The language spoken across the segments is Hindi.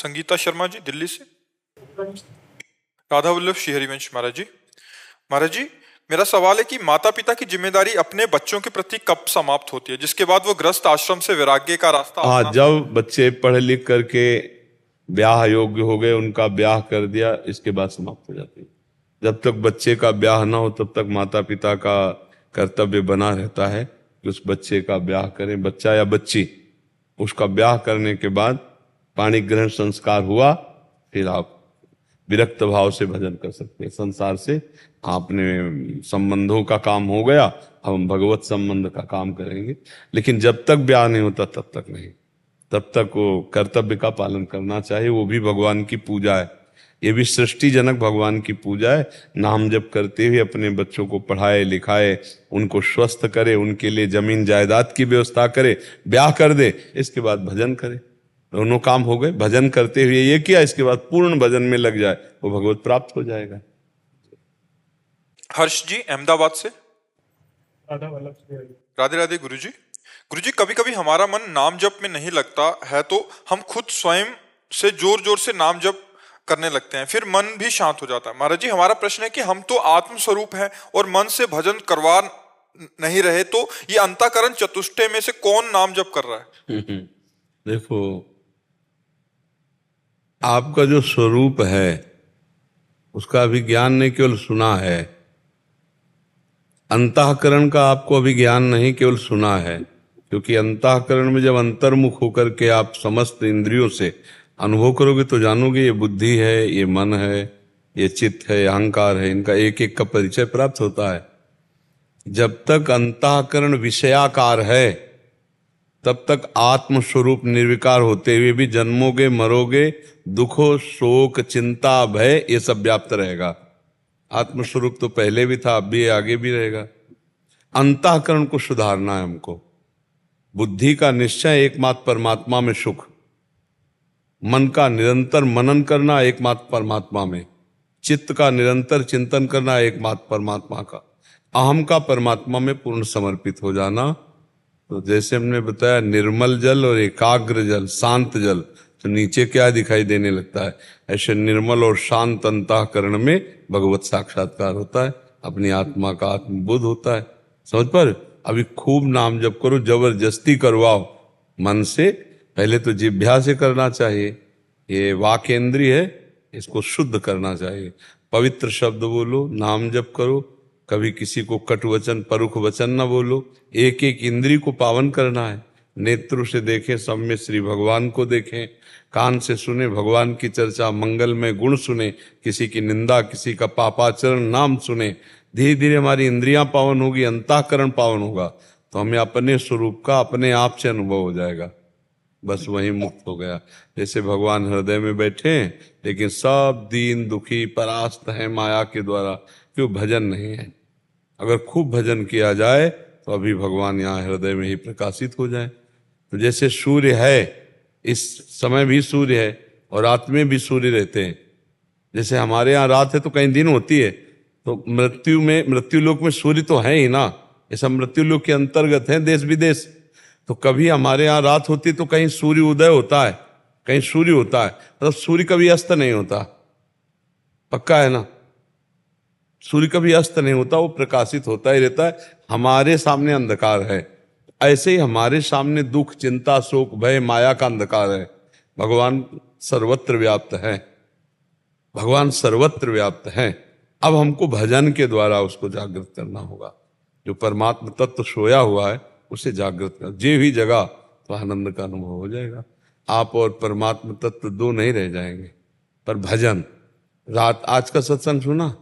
संगीता शर्मा जी दिल्ली से। राधा वल्लभ श्री हरिवंश महाराज जी। महाराज जी, मेरा सवाल है कि माता पिता की जिम्मेदारी अपने बच्चों के प्रति कब समाप्त होती है, जिसके बाद वो गृहस्थ आश्रम से वैराग्य का रास्ता अपना जब बच्चे पढ़ लिख करके ब्याह योग्य हो गए, उनका ब्याह कर दिया, इसके बाद समाप्त हो जाती है। जब तक बच्चे का ब्याह ना हो तब तक माता पिता का कर्तव्य बना रहता है कि उस बच्चे का ब्याह करें। बच्चा या बच्ची, उसका ब्याह करने के बाद पाणी ग्रहण संस्कार हुआ, फिर आप विरक्त भाव से भजन कर सकते हैं। संसार से आपने संबंधों का काम हो गया, अब हम भगवत संबंध का काम करेंगे। लेकिन जब तक ब्याह नहीं होता तब तक नहीं, तब तक वो कर्तव्य का पालन करना चाहिए। वो भी भगवान की पूजा है, ये भी सृष्टिजनक भगवान की पूजा है। नाम जप करते हुए अपने बच्चों को पढ़ाए लिखाए, उनको स्वस्थ करे, उनके लिए जमीन जायदाद की व्यवस्था करे, ब्याह कर दे, इसके बाद भजन करे। दोनों काम हो गए। भजन करते हुए ये किया, इसके बाद पूर्ण भजन में लग जाए, वो भगवत प्राप्त हो जाएगा। हर्ष जी अहमदाबाद से। राधे राधे गुरु जी। गुरु जी, कभी कभी हमारा मन नाम जप में नहीं लगता है तो हम खुद स्वयं से जोर जोर से नाम जप करने लगते हैं, फिर मन भी शांत हो जाता है। महाराज जी, हमारा प्रश्न है कि हम तो आत्म स्वरूप हैं और मन से भजन करवा नहीं रहे, तो ये अंतःकरण चतुष्टय में से कौन नाम जप कर रहा है? देखो, आपका जो स्वरूप है उसका अभी ज्ञान नहीं, केवल सुना है। अंतःकरण का आपको अभी ज्ञान नहीं, केवल सुना है। क्योंकि अंतःकरण में जब अंतर्मुख होकर के आप समस्त इंद्रियों से अनुभव करोगे तो जानोगे ये बुद्धि है, ये मन है, ये चित्त है, अहंकार है, इनका एक एक का परिचय प्राप्त होता है। जब तक अंतःकरण विषयाकार है तब तक आत्म स्वरूप निर्विकार होते हुए भी जन्मोगे, मरोगे, दुखो, शोक, चिंता, भय, ये सब व्याप्त रहेगा। आत्मस्वरूप तो पहले भी था, अब भी, आगे भी रहेगा। अंतःकरण को सुधारना है हमको। बुद्धि का निश्चय एकमात्र परमात्मा में सुख, मन का निरंतर मनन करना एकमात्र परमात्मा में, चित्त का निरंतर चिंतन करना एकमात्र परमात्मा का, अहम का परमात्मा में पूर्ण समर्पित हो जाना। तो जैसे हमने बताया, निर्मल जल और एकाग्र जल, शांत जल, तो नीचे क्या दिखाई देने लगता है, ऐसे निर्मल और शांत अंतःकरण में भगवत साक्षात्कार होता है, अपनी आत्मा का आत्मबोध होता है। समझ पर? अभी खूब नाम जप करो, जबरदस्ती करवाओ मन से। पहले तो जिह्वा से करना चाहिए, ये वाक इंद्रिय है, इसको शुद्ध करना चाहिए। पवित्र शब्द बोलो, नाम जप करो, कभी किसी को कटु वचन, परुख वचन न बोलो। एक एक इंद्री को पावन करना है। नेत्रों से देखें, सब में श्री भगवान को देखें, कान से सुने भगवान की चर्चा, मंगल में गुण सुने, किसी की निंदा, किसी का पापाचरण नाम सुने। धीरे धीरे हमारी इंद्रियां पावन होगी, अंतःकरण पावन होगा, तो हमें अपने स्वरूप का अपने आप से अनुभव हो जाएगा। बस वही मुक्त हो गया। जैसे भगवान हृदय में बैठे लेकिन सब दीन दुखी परास्त है माया के द्वारा, क्यों? भजन नहीं है। अगर खूब भजन किया जाए तो अभी भगवान यहाँ हृदय में ही प्रकाशित हो जाए। तो जैसे सूर्य है, इस समय भी सूर्य है और रात में भी सूर्य रहते हैं। जैसे हमारे यहाँ रात है तो कहीं दिन होती है, तो मृत्यु लोक में सूर्य तो है ही ना, ये सब मृत्यु लोक के अंतर्गत है, देश विदेश। तो कभी हमारे यहाँ रात होती तो कहीं सूर्य उदय होता है, कहीं सूर्य होता है, मतलब सूर्य कभी अस्त नहीं होता, पक्का है ना? सूर्य कभी अस्त नहीं होता, वो प्रकाशित होता ही रहता है। हमारे सामने अंधकार है, ऐसे ही हमारे सामने दुख, चिंता, शोक, भय, माया का अंधकार है। भगवान सर्वत्र व्याप्त है, भगवान सर्वत्र व्याप्त है। अब हमको भजन के द्वारा उसको जागृत करना होगा। जो परमात्मा तत्व सोया हुआ है उसे जागृत कर, जे भी जगह तो आनंद का अनुभव हो जाएगा। आप और परमात्मा तत्व दो नहीं रह जाएंगे। पर भजन, रात आज का सत्संग सुना,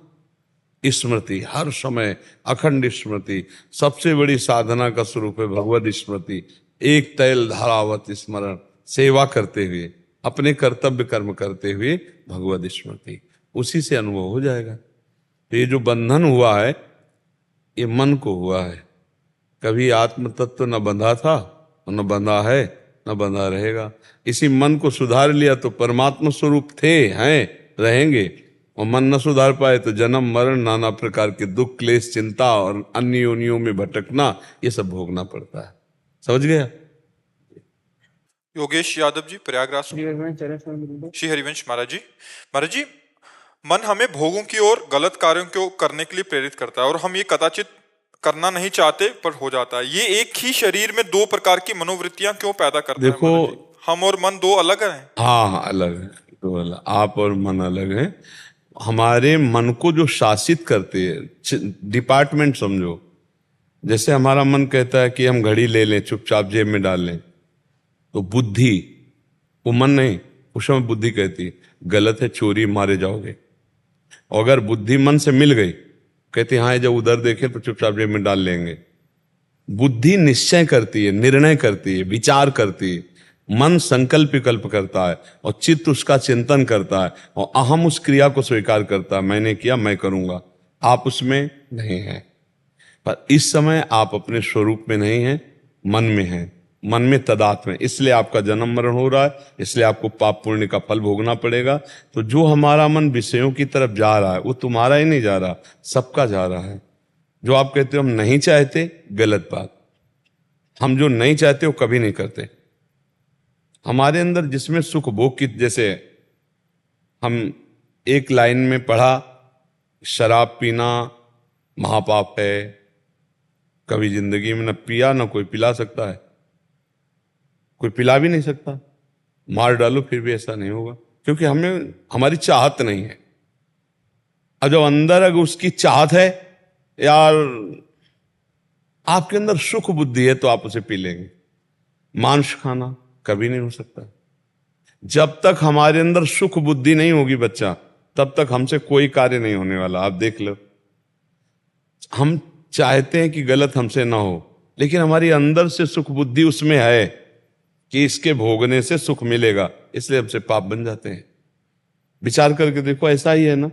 स्मृति, हर समय अखंड स्मृति, सबसे बड़ी साधना का स्वरूप है भगवत स्मृति। एक तैल धारावत स्मरण, सेवा करते हुए, अपने कर्तव्य कर्म करते हुए भगवत स्मृति, उसी से अनुभव हो जाएगा। तो ये जो बंधन हुआ है ये मन को हुआ है। कभी आत्म तत्व न बंधा था और न बंधा है, न बंधा रहेगा। इसी मन को सुधार लिया तो परमात्मा स्वरूप थे, हैं, रहेंगे। और मन न सुधार पाए तो जन्म मरण, नाना प्रकार के दुख, क्लेश, चिंता और अन्य योनियों में भटकना, ये सब भोगना पड़ता है। समझ गया? योगेश यादव जी प्रयागराज से। श्री हरिवंश महाराज जी, मन हमें भोगों की ओर गलत कार्यों को करने के लिए प्रेरित करता है और हम ये कदाचित करना नहीं चाहते पर हो जाता है। ये एक ही शरीर में दो प्रकार की मनोवृत्तियां क्यों पैदा करता है देखो, महाराज जी? हम और मन दो अलग हैं? हाँ अलग है, दो अलग, आप और मन अलग है। हमारे मन को जो शासित करते हैं डिपार्टमेंट समझो, जैसे हमारा मन कहता है कि हम घड़ी ले लें, चुपचाप जेब में डाल लें, तो बुद्धि, वो मन नहीं, उस समय बुद्धि कहती है गलत है, चोरी, मारे जाओगे। और अगर बुद्धि मन से मिल गई, कहती हाँ जब उधर देखे तो चुपचाप जेब में डाल लेंगे। बुद्धि निश्चय करती है, निर्णय करती है, विचार करती है। मन संकल्प विकल्प करता है और चित्त उसका चिंतन करता है और अहम उस क्रिया को स्वीकार करता है, मैंने किया मैं करूंगा। आप उसमें नहीं हैं, पर इस समय आप अपने स्वरूप में नहीं हैं, मन में हैं, मन में तदात्म है। इसलिए आपका जन्म मरण हो रहा है, इसलिए आपको पाप पुण्य का फल भोगना पड़ेगा। तो जो हमारा मन विषयों की तरफ जा रहा है वो तुम्हारा ही नहीं जा रहा, सबका जा रहा है। जो आप कहते हो हम नहीं चाहते, गलत बात। हम जो नहीं चाहते वो कभी नहीं करते। हमारे अंदर जिसमें सुख भोग की, जैसे हम एक लाइन में पढ़ा शराब पीना महापाप है, कभी जिंदगी में न पिया, न कोई पिला सकता है, कोई पिला भी नहीं सकता। मार डालो फिर भी ऐसा नहीं होगा, क्योंकि हमें हमारी चाहत नहीं है। और जो अंदर अगर उसकी चाहत है, यार आपके अंदर सुख बुद्धि है तो आप उसे पी लेंगे। मांस खाना कभी नहीं हो सकता। जब तक हमारे अंदर सुख बुद्धि नहीं होगी बच्चा, तब तक हमसे कोई कार्य नहीं होने वाला। आप देख लो, हम चाहते हैं कि गलत हमसे ना हो, लेकिन हमारी अंदर से सुख बुद्धि उसमें है कि इसके भोगने से सुख मिलेगा, इसलिए हमसे पाप बन जाते हैं। विचार करके देखो, ऐसा ही है ना।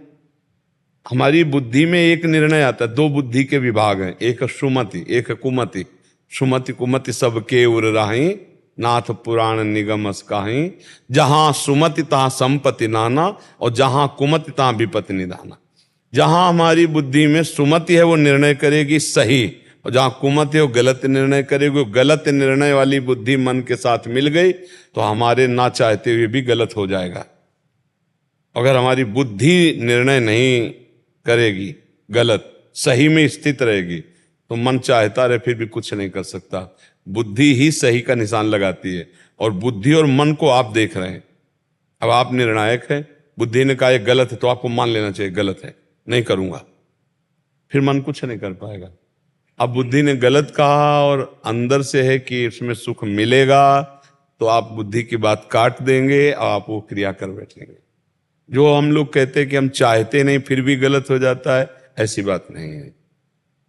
हमारी बुद्धि में एक निर्णय आता है, दो बुद्धि के विभाग हैं, एक सुमति एक कुमति। सुमति कुमति सबके उर राही, नाथ पुराण निगम असकाही। जहां सुमति तहां संपत्ति नाना, और जहां कुमति तहां विपत्ति निधाना। जहां हमारी बुद्धि में सुमति है वो निर्णय करेगी सही, और जहां कुमति है वो गलत निर्णय करेगी। गलत निर्णय वाली बुद्धि मन के साथ मिल गई तो हमारे ना चाहते हुए भी गलत हो जाएगा। अगर हमारी बुद्धि निर्णय नहीं करेगी, गलत सही में स्थित रहेगी, तो मन चाहता रहे फिर भी कुछ नहीं कर सकता। बुद्धि ही सही का निशान लगाती है, और बुद्धि और मन को आप देख रहे हैं। अब आप निर्णायक हैं, बुद्धि ने कहा ये गलत है तो आपको मान लेना चाहिए गलत है, नहीं करूंगा, फिर मन कुछ नहीं कर पाएगा। अब बुद्धि ने गलत कहा और अंदर से है कि इसमें सुख मिलेगा, तो आप बुद्धि की बात काट देंगे और आप वो क्रिया कर बैठेंगे। जो हम लोग कहते हैं कि हम चाहते नहीं फिर भी गलत हो जाता है, ऐसी बात नहीं है।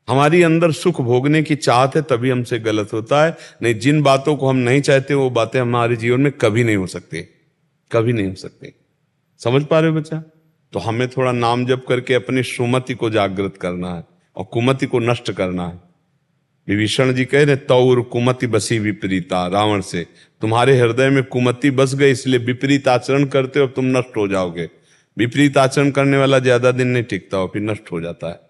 हमारी अंदर सुख भोगने की चाहत है तभी हमसे गलत होता है, नहीं जिन बातों को हम नहीं चाहते वो बातें हमारे जीवन में कभी नहीं हो सकती, कभी नहीं हो सकती। समझ पा रहे हो बच्चा? तो हमें थोड़ा नाम जप करके अपनी सुमति को जागृत करना है और कुमति को नष्ट करना है। विभीषण जी कह रहे तौर कुमति बसी विपरीता, रावण से तुम्हारे हृदय में कुमति बस गई, इसलिए विपरीत आचरण करते हो, तुम नष्ट हो जाओगे। विपरीत आचरण करने वाला ज्यादा दिन नहीं टिकता हो, फिर नष्ट हो जाता है।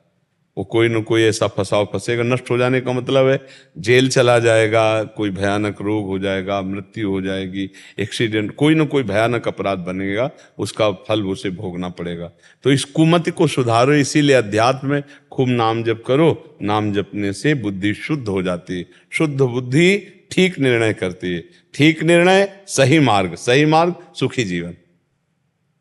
वो कोई न कोई ऐसा फंसाव फंसेगा। नष्ट हो जाने का मतलब है जेल चला जाएगा, कोई भयानक रोग हो जाएगा, मृत्यु हो जाएगी, एक्सीडेंट, कोई न कोई भयानक अपराध बनेगा, उसका फल उसे भोगना पड़ेगा। तो इस कुमति को सुधारो, इसीलिए अध्यात्म में खूब नाम जप करो। नाम जपने से बुद्धि शुद्ध हो जाती है। शुद्ध बुद्धि ठीक निर्णय करती है। ठीक निर्णय सही मार्ग, सही मार्ग सुखी जीवन।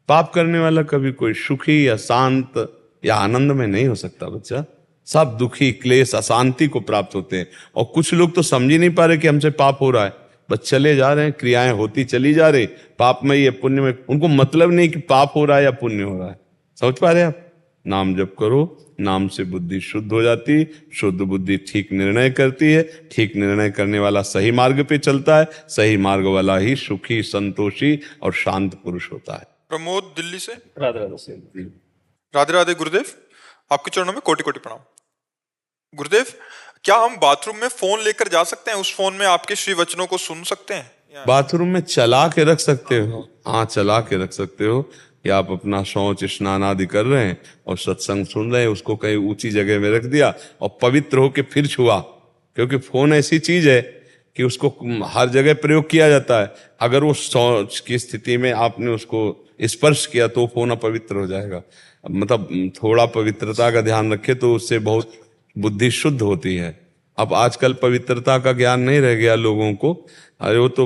पाप करने वाला कभी कोई सुखी या शांत या आनंद में नहीं हो सकता बच्चा। सब दुखी, क्लेश, अशांति को प्राप्त होते हैं। और कुछ लोग तो समझ ही नहीं पा रहे कि हमसे पाप हो रहा है, बस चले जा रहे हैं, क्रियाएं होती चली जा रही, पाप में या पुण्य में, उनको मतलब नहीं कि पाप हो रहा है या पुण्य हो रहा है। समझ पा रहे आप? नाम जप करो, नाम से बुद्धि शुद्ध हो जाती। शुद्ध बुद्धि ठीक निर्णय करती है। ठीक निर्णय करने वाला सही मार्ग पे चलता है। सही मार्ग वाला ही सुखी, संतोषी और शांत पुरुष होता है। प्रमोद दिल्ली से। राधे राधे। राधे राधे गुरुदेव, आपके चरणों में कोटि कोटि प्रणाम। गुरुदेव, क्या हम बाथरूम में फोन लेकर जा सकते हैं? उस फोन में आपके श्री वचनों को सुन सकते हैं? बाथरूम में चला के रख सकते हो, हाँ चला के रख सकते हो कि आप अपना शौच स्नान आदि कर रहे हैं और सत्संग सुन रहे हैं, उसको कहीं ऊंची जगह में रख दिया और पवित्र होके फिर छुआ। क्योंकि फोन ऐसी चीज है कि उसको हर जगह प्रयोग किया जाता है। अगर वो शौच की स्थिति में आपने उसको स्पर्श किया तो फोन अपवित्र हो जाएगा। मतलब थोड़ा पवित्रता का ध्यान रखे तो उससे बहुत बुद्धि शुद्ध होती है। अब आजकल पवित्रता का ज्ञान नहीं रह गया लोगों को। अरे वो तो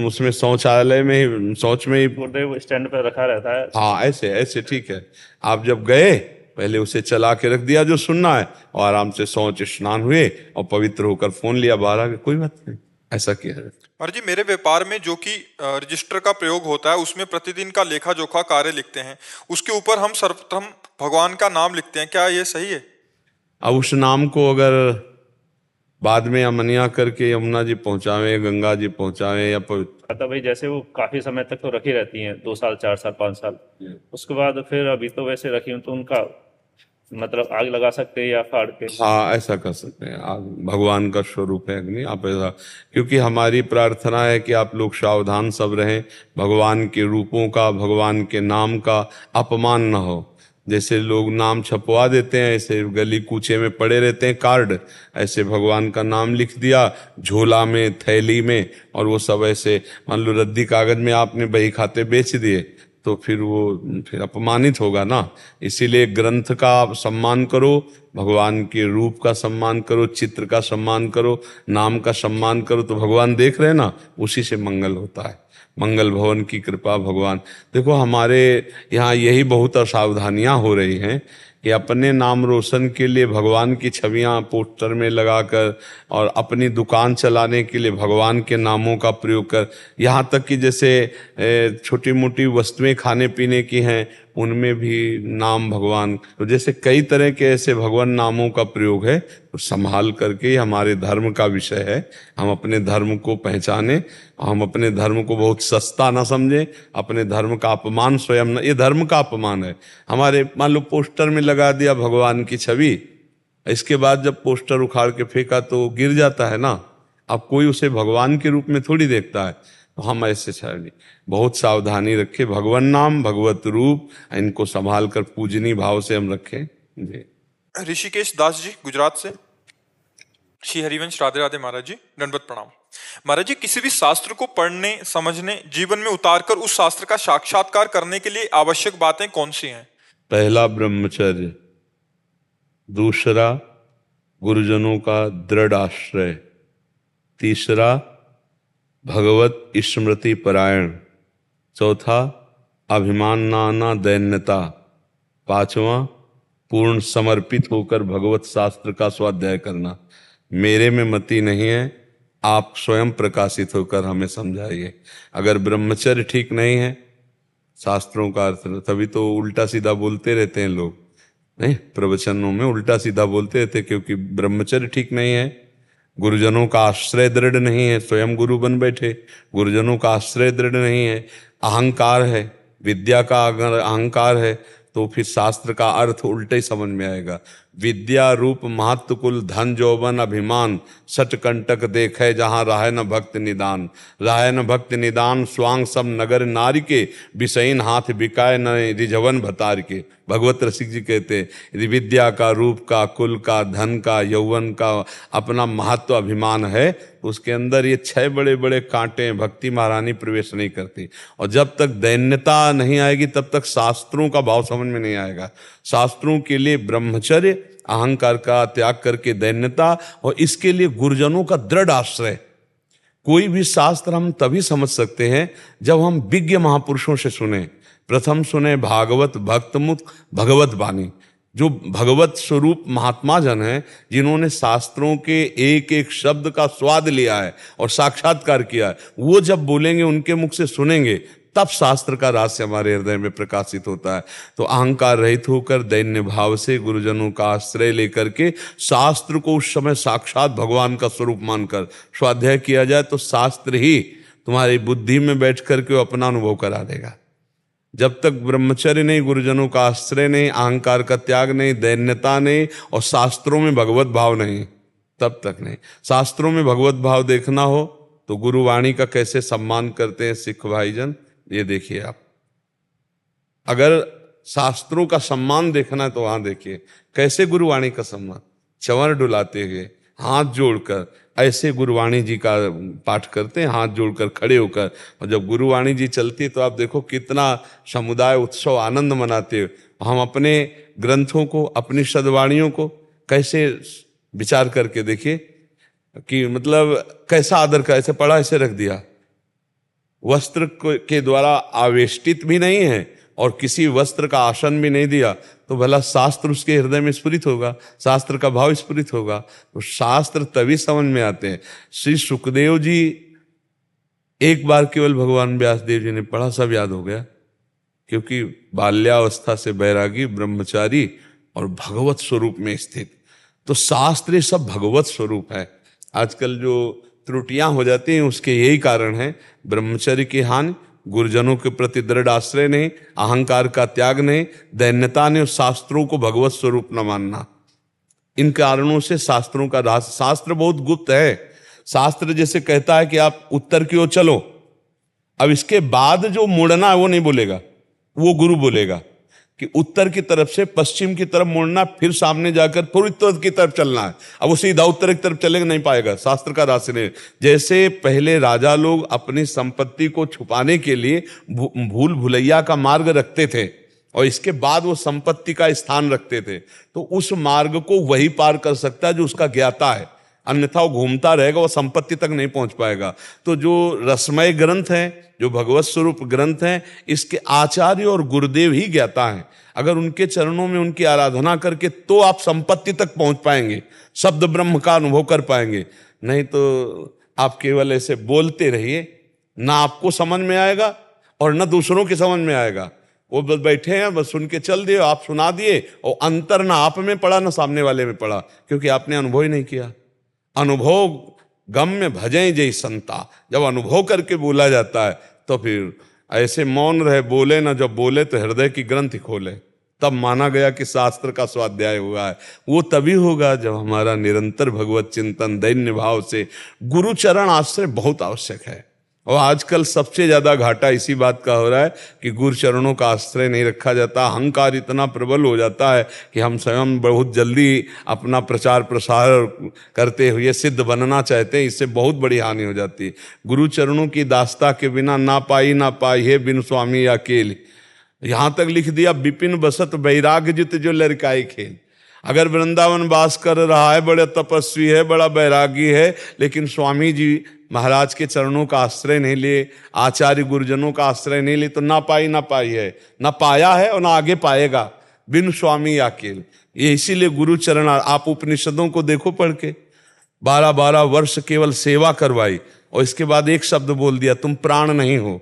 उसमें शौचालय में ही, शौच में ही, वो स्टैंड पे रखा रहता है। हाँ ऐसे ऐसे ठीक है। आप जब गए पहले उसे चला के रख दिया जो सुनना है, और आराम से शौच स्नान हुए और पवित्र होकर फोन लिया, बाहर आ गए, कोई बात नहीं, ऐसा किया है। और जी मेरे व्यापार में जो कि रजिस्टर का प्रयोग होता है उसमें प्रतिदिन का लेखा जोखा कार्य लिखते हैं, उसके ऊपर हम सर्वप्रथम भगवान का नाम लिखते हैं, क्या ये सही है? अब उस नाम को अगर बाद में अमनिया करके यमुना जी पहुंचावे, गंगा जी पौंचावे या तो भाई जैसे वो काफी समय तक तो रखी रहती हैं, 2 साल 4 साल 5 साल, उसके बाद फिर अभी तो वैसे रखी हूँ तो उनका मतलब आग लगा सकते हैं या फाड़ के। हाँ ऐसा कर सकते हैं। आप भगवान का स्वरूप है अग्नि, आप ऐसा, क्योंकि हमारी प्रार्थना है कि आप लोग सावधान सब रहें, भगवान के रूपों का, भगवान के नाम का अपमान न हो। जैसे लोग नाम छपवा देते हैं, ऐसे गली कूचे में पड़े रहते हैं कार्ड, ऐसे भगवान का नाम लिख दिया झोला में, थैली में, और वो सब ऐसे मान लो रद्दी कागज में आपने बही खाते बेच दिए तो फिर वो फिर अपमानित होगा ना। इसीलिए ग्रंथ का सम्मान करो, भगवान के रूप का सम्मान करो, चित्र का सम्मान करो, नाम का सम्मान करो, तो भगवान देख रहे हैं ना, उसी से मंगल होता है। मंगल भवन की कृपा भगवान। देखो हमारे यहाँ यही बहुत असावधानियां हो रही हैं कि अपने नाम रोशन के लिए भगवान की छवियां पोस्टर में लगाकर और अपनी दुकान चलाने के लिए भगवान के नामों का प्रयोग कर, यहाँ तक कि जैसे छोटी मोटी वस्तुएं खाने पीने की हैं उनमें भी नाम भगवान, तो जैसे कई तरह के ऐसे भगवान नामों का प्रयोग है, तो संभाल करके हमारे धर्म का विषय है। हम अपने धर्म को पहचाने, हम अपने धर्म को बहुत सस्ता ना समझें, अपने धर्म का अपमान स्वयं न, ये धर्म का अपमान है। हमारे मान लो पोस्टर में लगा दिया भगवान की छवि, इसके बाद जब पोस्टर उखाड़ के फेंका तो गिर जाता है ना। अब कोई उसे भगवान के रूप में थोड़ी देखता है, तो हम ऐसे छवि बहुत सावधानी रखें, भगवान नाम भगवत रूप इनको संभाल कर पूजनीय भाव से हम रखें जी। ऋषिकेश दास जी गुजरात से। श्री हरिवंश राधे राधे महाराज जी, दंडवत प्रणाम। महाराज जी, किसी भी शास्त्र को पढ़ने समझने जीवन में उतारकर उस शास्त्र का साक्षात्कार करने के लिए आवश्यक बातें कौन सी हैं? पहला ब्रह्मचर्य, दूसरा गुरुजनों का दृढ़ आश्रय, तीसरा भगवत स्मृति परायण, चौथा अभिमान नाना दैन्यता, पांचवा पूर्ण समर्पित होकर भगवत शास्त्र का स्वाध्याय करना। मेरे में मति नहीं है, आप स्वयं प्रकाशित होकर हमें समझाइए। अगर ब्रह्मचर्य ठीक नहीं है, शास्त्रों का अर्थ, तभी तो उल्टा सीधा बोलते रहते हैं लोग, नहीं प्रवचनों में उल्टा सीधा बोलते रहते, क्योंकि ब्रह्मचर्य ठीक नहीं है, गुरुजनों का आश्रय दृढ़ नहीं है, स्वयं गुरु बन बैठे, गुरुजनों का आश्रय दृढ़ नहीं है, अहंकार है, विद्या का अगर अहंकार है तो फिर शास्त्र का अर्थ उल्टे ही समझ में आएगा। विद्या रूप महत्व कुल धन जौवन अभिमान, सट कंटक देखे जहां राहे न भक्त निदान, राहे न भक्त निदान स्वांग सब नगर नारी के, विषयीन हाथ बिकाए न रिझवन भतार के। भगवत रसिक जी कहते यदि विद्या का, रूप का, कुल का, धन का, यौवन का अपना महत्व अभिमान है, उसके अंदर ये 6 बड़े बड़े कांटे भक्ति महारानी प्रवेश नहीं करती। और जब तक दैन्यता नहीं आएगी तब तक शास्त्रों का भाव समझ में नहीं आएगा। शास्त्रों के लिए ब्रह्मचर्य, अहंकार का त्याग करके दैन्यता, और इसके लिए गुरुजनों का दृढ़ आश्रय। कोई भी शास्त्र हम तभी समझ सकते हैं जब हम विज्ञ महापुरुषों से सुने। प्रथम सुने भागवत भक्तमुख भगवत वाणी, जो भगवत स्वरूप महात्मा जन हैं, जिन्होंने शास्त्रों के एक एक शब्द का स्वाद लिया है और साक्षात्कार किया है, वो जब बोलेंगे, उनके मुख से सुनेंगे, तब शास्त्र का रहस्य हमारे हृदय में प्रकाशित होता है। तो अहंकार रहित होकर दैन्य भाव से गुरुजनों का आश्रय लेकर के शास्त्र को उस समय साक्षात भगवान का स्वरूप मानकर स्वाध्याय किया जाए, तो शास्त्र ही तुम्हारी बुद्धि में बैठ करके वो अपना अनुभव करा देगा। जब तक ब्रह्मचर्य नहीं, गुरुजनों का आश्रय नहीं, अहंकार का त्याग नहीं, दैन्यता नहीं, और शास्त्रों में भगवत भाव नहीं, तब तक नहीं। शास्त्रों में भगवत भाव देखना हो तो गुरुवाणी का कैसे सम्मान करते हैं सिख भाईजन, ये देखिए आप। अगर शास्त्रों का सम्मान देखना है तो वहां देखिए कैसे गुरुवाणी का सम्मान, चंवर डुलाते हुए, हाथ जोड़कर ऐसे गुरुवाणी जी का पाठ करते हैं, हाथ जोड़कर खड़े होकर। और जब गुरुवाणी जी चलती है तो आप देखो कितना समुदाय उत्सव आनंद मनाते हो। हम अपने ग्रंथों को, अपनी सद्वाणियों को कैसे विचार करके देखिए कि मतलब कैसा आदर का, ऐसे पढ़ा ऐसे रख दिया, वस्त्र के द्वारा आवेष्टित भी नहीं है और किसी वस्त्र का आसन भी नहीं दिया, तो भला शास्त्र उसके हृदय में स्फुरित होगा, शास्त्र का भाव स्फुरित होगा। तो शास्त्र तभी समझ में आते हैं। श्री सुखदेव जी एक बार केवल भगवान व्यास देव जी ने पढ़ा, सब याद हो गया, क्योंकि बाल्यावस्था से बैरागी, ब्रह्मचारी और भगवत स्वरूप में स्थित। तो शास्त्र ये सब भगवत स्वरूप है। आजकल जो त्रुटियां हो जाती हैं उसके यही कारण है, ब्रह्मचर्य की हानि, गुरुजनों के प्रति दृढ़ आश्रय नहीं, अहंकार का त्याग नहीं, दैन्यता ने, शास्त्रों को भगवत स्वरूप न मानना। इन कारणों से शास्त्रों का रहस्य, शास्त्र बहुत गुप्त है। शास्त्र जैसे कहता है कि आप उत्तर की ओर चलो, अब इसके बाद जो मुड़ना है वो नहीं बोलेगा, वो गुरु बोलेगा कि उत्तर की तरफ से पश्चिम की तरफ मुड़ना, फिर सामने जाकर फिर उत्तर की तरफ चलना है। अब वो सीधा उत्तर की तरफ चलेगा, नहीं पाएगा, शास्त्र का रास्ते नहीं। जैसे पहले राजा लोग अपनी संपत्ति को छुपाने के लिए भूल भुलैया का मार्ग रखते थे और इसके बाद वो संपत्ति का स्थान रखते थे, तो उस मार्ग को वही पार कर सकता है जो उसका ज्ञाता है, अन्यथा वो घूमता रहेगा, वो संपत्ति तक नहीं पहुंच पाएगा। तो जो रसमय ग्रंथ हैं, जो भगवत स्वरूप ग्रंथ हैं, इसके आचार्य और गुरुदेव ही ज्ञाता हैं। अगर उनके चरणों में उनकी आराधना करके तो आप संपत्ति तक पहुंच पाएंगे, शब्द ब्रह्म का अनुभव कर पाएंगे। नहीं तो आप केवल ऐसे बोलते रहिए, ना आपको समझ में आएगा और ना दूसरों के समझ में आएगा। वो बस बैठे हैं, बस सुन के चल दिए, आप सुना दिए, और अंतर ना आप में पड़ा ना सामने वाले में पड़ा, क्योंकि आपने अनुभव ही नहीं किया। अनुभव गम्य भजें जय संता, जब अनुभव करके बोला जाता है तो फिर ऐसे मौन रहे, बोले ना, जब बोले तो हृदय की ग्रंथि खोले, तब माना गया कि शास्त्र का स्वाध्याय हुआ है। वो तभी होगा जब हमारा निरंतर भगवत चिंतन दैन्य भाव से, गुरु चरण आश्रय बहुत आवश्यक है। और आजकल सबसे ज्यादा घाटा इसी बात का हो रहा है कि गुरु चरणों का आश्रय नहीं रखा जाता। अहंकार इतना प्रबल हो जाता है कि हम स्वयं बहुत जल्दी अपना प्रचार प्रसार करते हुए सिद्ध बनना चाहते हैं, इससे बहुत बड़ी हानि हो जाती है। गुरु चरणों की दास्ता के बिना ना पाई है बिन स्वामी अकेले, यहां तक लिख दिया विपिन बसत बैराग जित जो लड़काई खेल। अगर वृंदावन वास कर रहा है, बड़े तपस्वी है, बड़ा बैरागी है, लेकिन स्वामी जी महाराज के चरणों का आश्रय नहीं लिए, आचार्य गुरुजनों का आश्रय नहीं लिए, तो ना पाई है, ना पाया है और ना आगे पाएगा, बिन स्वामी अकेल। ये इसीलिए गुरु चरण, आप उपनिषदों को देखो पढ़ के, 12-12 वर्ष केवल सेवा करवाई और इसके बाद एक शब्द बोल दिया, तुम प्राण नहीं हो,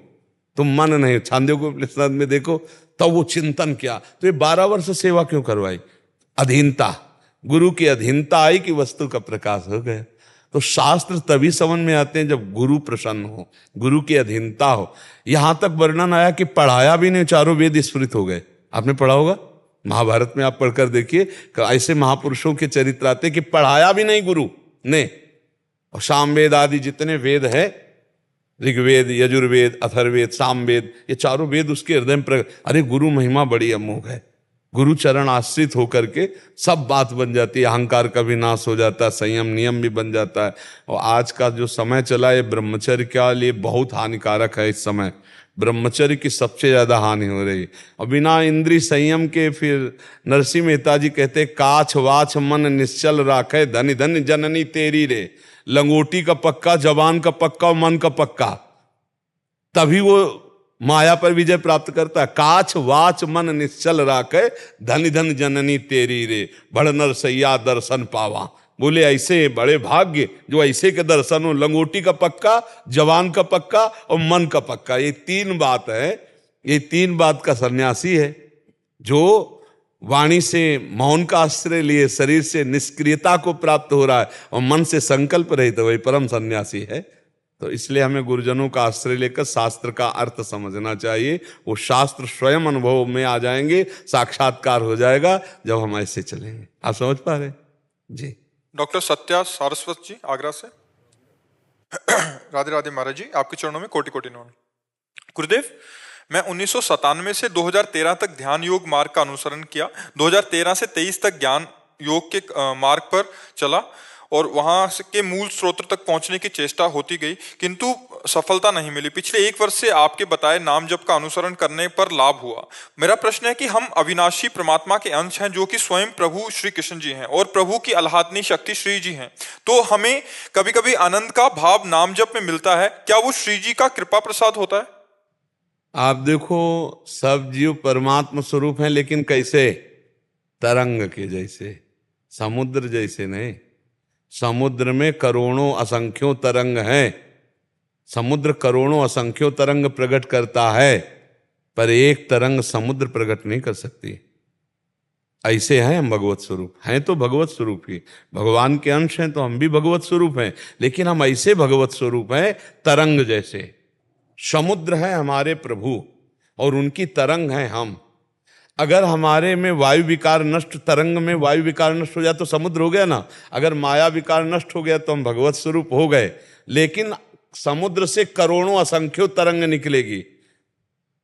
तुम मन नहीं हो। छांदोग्य उपनिषद में देखो, तब वो चिंतन किया। तो ये 12 वर्ष सेवा क्यों करवाई? अधीनता, गुरु की अधीनता आई कि वस्तु का प्रकाश हो गया। तो शास्त्र तभी समझ में आते हैं जब गुरु प्रसन्न हो, गुरु की अधीनता हो। यहां तक वर्णन आया कि पढ़ाया भी नहीं, चारों वेद स्फुरित हो गए। आपने पढ़ा होगा महाभारत में, आप पढ़कर देखिए, ऐसे महापुरुषों के चरित्र आते कि पढ़ाया भी नहीं गुरु ने। और सामवेद आदि जितने वेद है, ऋग्वेद, यजुर्वेद, अथर्ववेद, सामवेद, ये चारों वेद उसके हृदय में अरे गुरु महिमा बड़ी अमोघ है। गुरु चरण आश्रित होकर के सब बात बन जाती है, अहंकार का भी नाश हो जाता है, संयम नियम भी बन जाता है। और आज का जो समय चला है ब्रह्मचर्य के लिए बहुत हानिकारक है। इस समय ब्रह्मचर्य की सबसे ज्यादा हानि हो रही है। और बिना इंद्रिय संयम के फिर नरसिंह मेहता जी कहते, काछ वाछ मन निश्चल राखे, धन धन जननी तेरी रे। लंगोटी का पक्का, जबान का पक्का और मन का पक्का, तभी वो माया पर विजय प्राप्त करता है। काछ वाच मन निश्चल राखे, धन धन जननी तेरी रे। बड़ नर सैया दर्शन पावा। बोले ऐसे बड़े भाग्य जो ऐसे के दर्शन हो, लंगोटी का पक्का, जवान का पक्का और मन का पक्का। ये 3 बात है, ये 3 बात का सन्यासी है जो वाणी से मौन का आश्रय लिए, शरीर से निष्क्रियता को प्राप्त हो रहा है और मन से संकल्प रहित, वही परम सन्यासी है। तो इसलिए हमें गुरुजनों का आश्रय लेकर शास्त्र का अर्थ समझना चाहिए। वो शास्त्र स्वयं अनुभव में आ जाएंगे, साक्षात्कार हो जाएगा जब हम ऐसे चलेंगे। आप समझ पा रहे जी? डॉक्टर सत्या सारस्वत जी आगरा से। राधे राधे महाराज जी, आपके चरणों में कोटि कोटि नमन। गुरुदेव, मैं 1997 से 2013 तक ध्यान योग मार्ग का अनुसरण किया। 2013 से 23 तक ज्ञान योग के मार्ग पर चला और वहां के मूल स्रोत तक पहुंचने की चेष्टा होती गई, किंतु सफलता नहीं मिली। पिछले 1 वर्ष से आपके बताए नाम जप का अनुसरण करने पर लाभ हुआ। मेरा प्रश्न है कि हम अविनाशी परमात्मा के अंश हैं, जो कि स्वयं प्रभु श्री कृष्ण जी हैं और प्रभु की आह्लादनी शक्ति श्री जी हैं, तो हमें कभी कभी आनंद का भाव नाम जप में मिलता है, क्या वो श्री जी का कृपा प्रसाद होता है? आप देखो, सब जीव परमात्मा स्वरूप हैं, लेकिन कैसे? तरंग के जैसे, समुद्र जैसे नहीं। समुद्र में करोड़ों असंख्यों तरंग हैं, समुद्र करोड़ों असंख्यों तरंग प्रकट करता है, पर एक तरंग समुद्र प्रकट नहीं कर सकती। ऐसे हैं हम भगवत स्वरूप, हैं तो भगवत स्वरूप ही, भगवान के अंश हैं तो हम भी भगवत स्वरूप हैं, लेकिन हम ऐसे भगवत स्वरूप हैं तरंग जैसे। समुद्र है हमारे प्रभु और उनकी तरंग है हम। अगर हमारे में वायु विकार नष्ट, तरंग में वायु विकार नष्ट हो जाए तो समुद्र हो गया ना। अगर माया विकार नष्ट हो गया तो हम भगवत स्वरूप हो गए। लेकिन समुद्र से करोड़ों असंख्यों तरंग निकलेगी,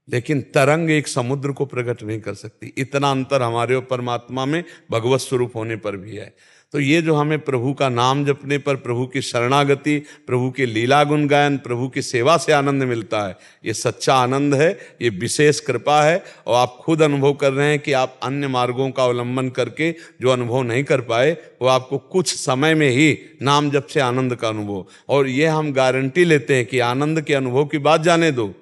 लेकिन तरंग एक समुद्र को प्रकट नहीं कर सकती। इतना अंतर हमारे और परमात्मा में भगवत स्वरूप होने पर भी है। तो ये जो हमें प्रभु का नाम जपने पर, प्रभु की शरणागति, प्रभु के लीला गुण गायन, प्रभु की सेवा से आनंद मिलता है, ये सच्चा आनंद है, ये विशेष कृपा है। और आप खुद अनुभव कर रहे हैं कि आप अन्य मार्गों का अवलंबन करके जो अनुभव नहीं कर पाए, वो आपको कुछ समय में ही नाम जप से आनंद का अनुभव। और ये हम गारंटी लेते हैं कि आनंद के अनुभव की बात जाने दो,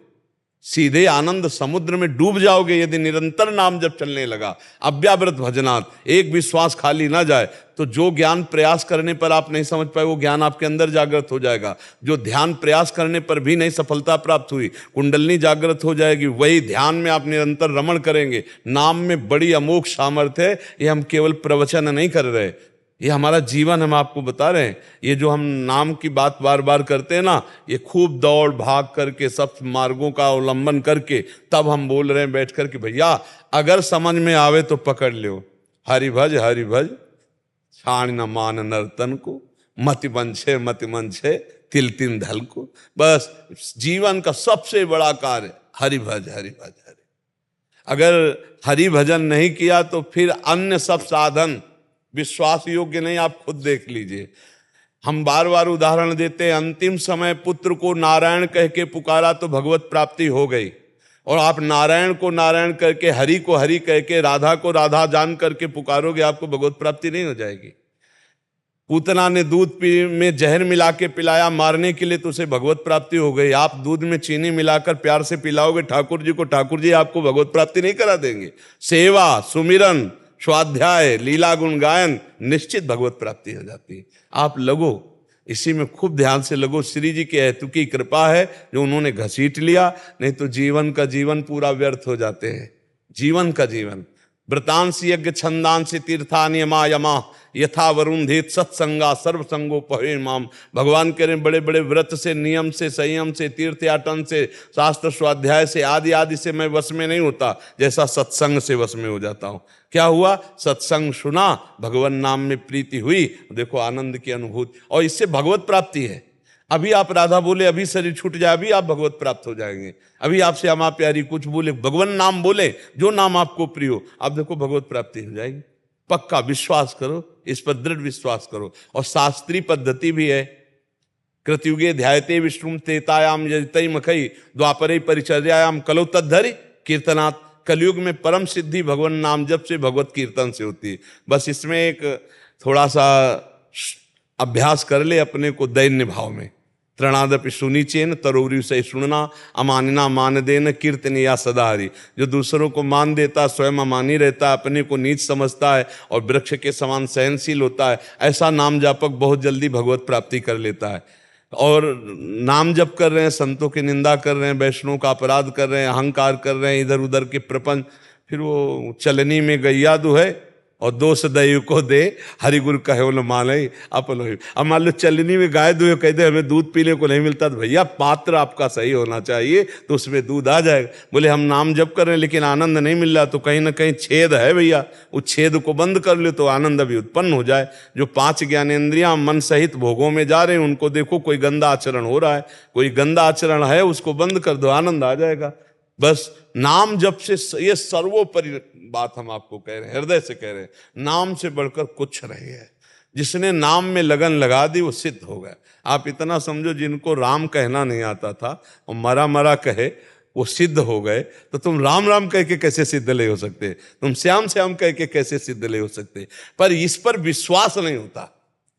सीधे आनंद समुद्र में डूब जाओगे यदि निरंतर नाम जब चलने लगा। अव्याव्रत भजनात्, एक भी श्वास खाली ना जाए, तो जो ज्ञान प्रयास करने पर आप नहीं समझ पाए वो ज्ञान आपके अंदर जागृत हो जाएगा। जो ध्यान प्रयास करने पर भी नहीं सफलता प्राप्त हुई, कुंडलनी जागृत हो जाएगी। वही ध्यान में आप निरंतर रमण करेंगे। नाम में बड़ी अमोघ सामर्थ्य है। ये हम केवल प्रवचन नहीं कर रहे, ये हमारा जीवन हम आपको बता रहे हैं। ये जो हम नाम की बात बार बार करते हैं ना, ये खूब दौड़ भाग करके सब मार्गों का अवलंबन करके तब हम बोल रहे हैं बैठ कर कि भैया अगर समझ में आवे तो पकड़ लो। हरि भज छाण न मान नर्तन को, मति मंछे तिल तिन धल को। बस जीवन का सबसे बड़ा कार्य हरि भज हरि। अगर हरि भजन नहीं किया तो फिर अन्य सब साधन विश्वास योग्य नहीं। आप खुद देख लीजिए, हम बार बार उदाहरण देते हैं। अंतिम समय पुत्र को नारायण कह के पुकारा तो भगवत प्राप्ति हो गई, और आप नारायण को नारायण करके, हरि को हरि कह के, राधा को राधा जान करके पुकारोगे, आपको भगवत प्राप्ति नहीं हो जाएगी। पूतना ने दूध में जहर मिला के पिलाया मारने के लिए, तो उसे भगवत प्राप्ति हो गई। आप दूध में चीनी मिलाकर प्यार से पिलाओगे ठाकुर जी को, ठाकुर जी आपको भगवत प्राप्ति नहीं करा देंगे। सेवा, सुमिरन, स्वाध्याय, लीला गुण गायन, निश्चित भगवत प्राप्ति हो जाती है। आप लगो, इसी में खूब ध्यान से लगो। श्री जी के हेतु की कृपा है जो उन्होंने घसीट लिया, नहीं तो जीवन का जीवन पूरा व्यर्थ हो जाते हैं। जीवन का जीवन व्रतांश यज्ञ छंदांश तीर्था नियमा यमा यथा वरुंधेत सत्संगा सर्वसंगो पहे माम। भगवान कह रहे हैं बड़े बड़े व्रत से, नियम से, संयम से, तीर्थयाटन से, शास्त्र स्वाध्याय से, आदि आदि से मैं वश में नहीं होता, जैसा सत्संग से वश में हो जाता हूं। क्या हुआ? सत्संग सुना, भगवान नाम में प्रीति हुई, देखो आनंद की अनुभूति, और इससे भगवत प्राप्ति है। अभी आप राधा बोले, अभी शरीर छूट जाए, अभी आप भगवत प्राप्त हो जाएंगे। अभी आपसे अमा प्यारी कुछ बोले, भगवान नाम बोले, जो नाम आपको प्रिय हो, आप देखो भगवत प्राप्ति हो जाएगी। पक्का विश्वास करो, इस पर दृढ़ विश्वास करो। और शास्त्रीय पद्धति भी है। कृतयुगे ध्यायते विष्णुम तेतायाम यजतै मखई द्वापरे परिचर्यायाम कलौ तद्धरि कीर्तनात्। कलयुग में परम सिद्धि भगवान नाम जप से, भगवत कीर्तन से होती है। बस इसमें एक थोड़ा सा अभ्यास कर ले अपने को दैन्य भाव में। तृणादपि सुनीचेन तरोरी से सुनना अमानना मान देन कीर्तन या सदा हरि। जो दूसरों को मान देता, स्वयं अमानी रहता, अपने को नीच समझता है और वृक्ष के समान सहनशील होता है, ऐसा नाम जापक बहुत जल्दी भगवत प्राप्ति कर लेता है। और नाम जप कर रहे हैं, संतों की निंदा कर रहे हैं, वैष्णव का अपराध कर रहे हैं, अहंकार कर रहे हैं, इधर उधर के प्रपंच, फिर वो चलनी में गैया दो है और दोष दैव को दे हरि गुरु कहे लो माले अपलो। अब मान लो चलनी में गाय दुहे कह दे हमें दूध पीने को नहीं मिलता, तो भैया पात्र आपका सही होना चाहिए तो उसमें दूध आ जाएगा। बोले हम नाम जप कर रहे हैं लेकिन आनंद नहीं मिल रहा, तो कहीं ना कहीं छेद है भैया, उस छेद को बंद कर लो तो आनंद अभी उत्पन्न हो जाए। जो 5 ज्ञानेंद्रियां मन सहित भोगों में जा रहे हैं, उनको देखो कोई गंदा आचरण हो रहा है, कोई गंदा आचरण है, उसको बंद कर दो, आनंद आ जाएगा। बस नाम जप से, ये सर्वोपरि बात हम आपको कह रहे हैं, हृदय से कह रहे हैं, नाम से बढ़कर कुछ नहीं है। जिसने नाम में लगन लगा दी वो सिद्ध हो गया। आप इतना समझो, जिनको राम कहना नहीं आता था और मरा मरा कहे वो सिद्ध हो गए, तो तुम राम राम कह के कैसे सिद्ध ले हो सकते? तुम श्याम श्याम कह के कैसे सिद्ध ले हो सकते? पर इस पर विश्वास नहीं होता।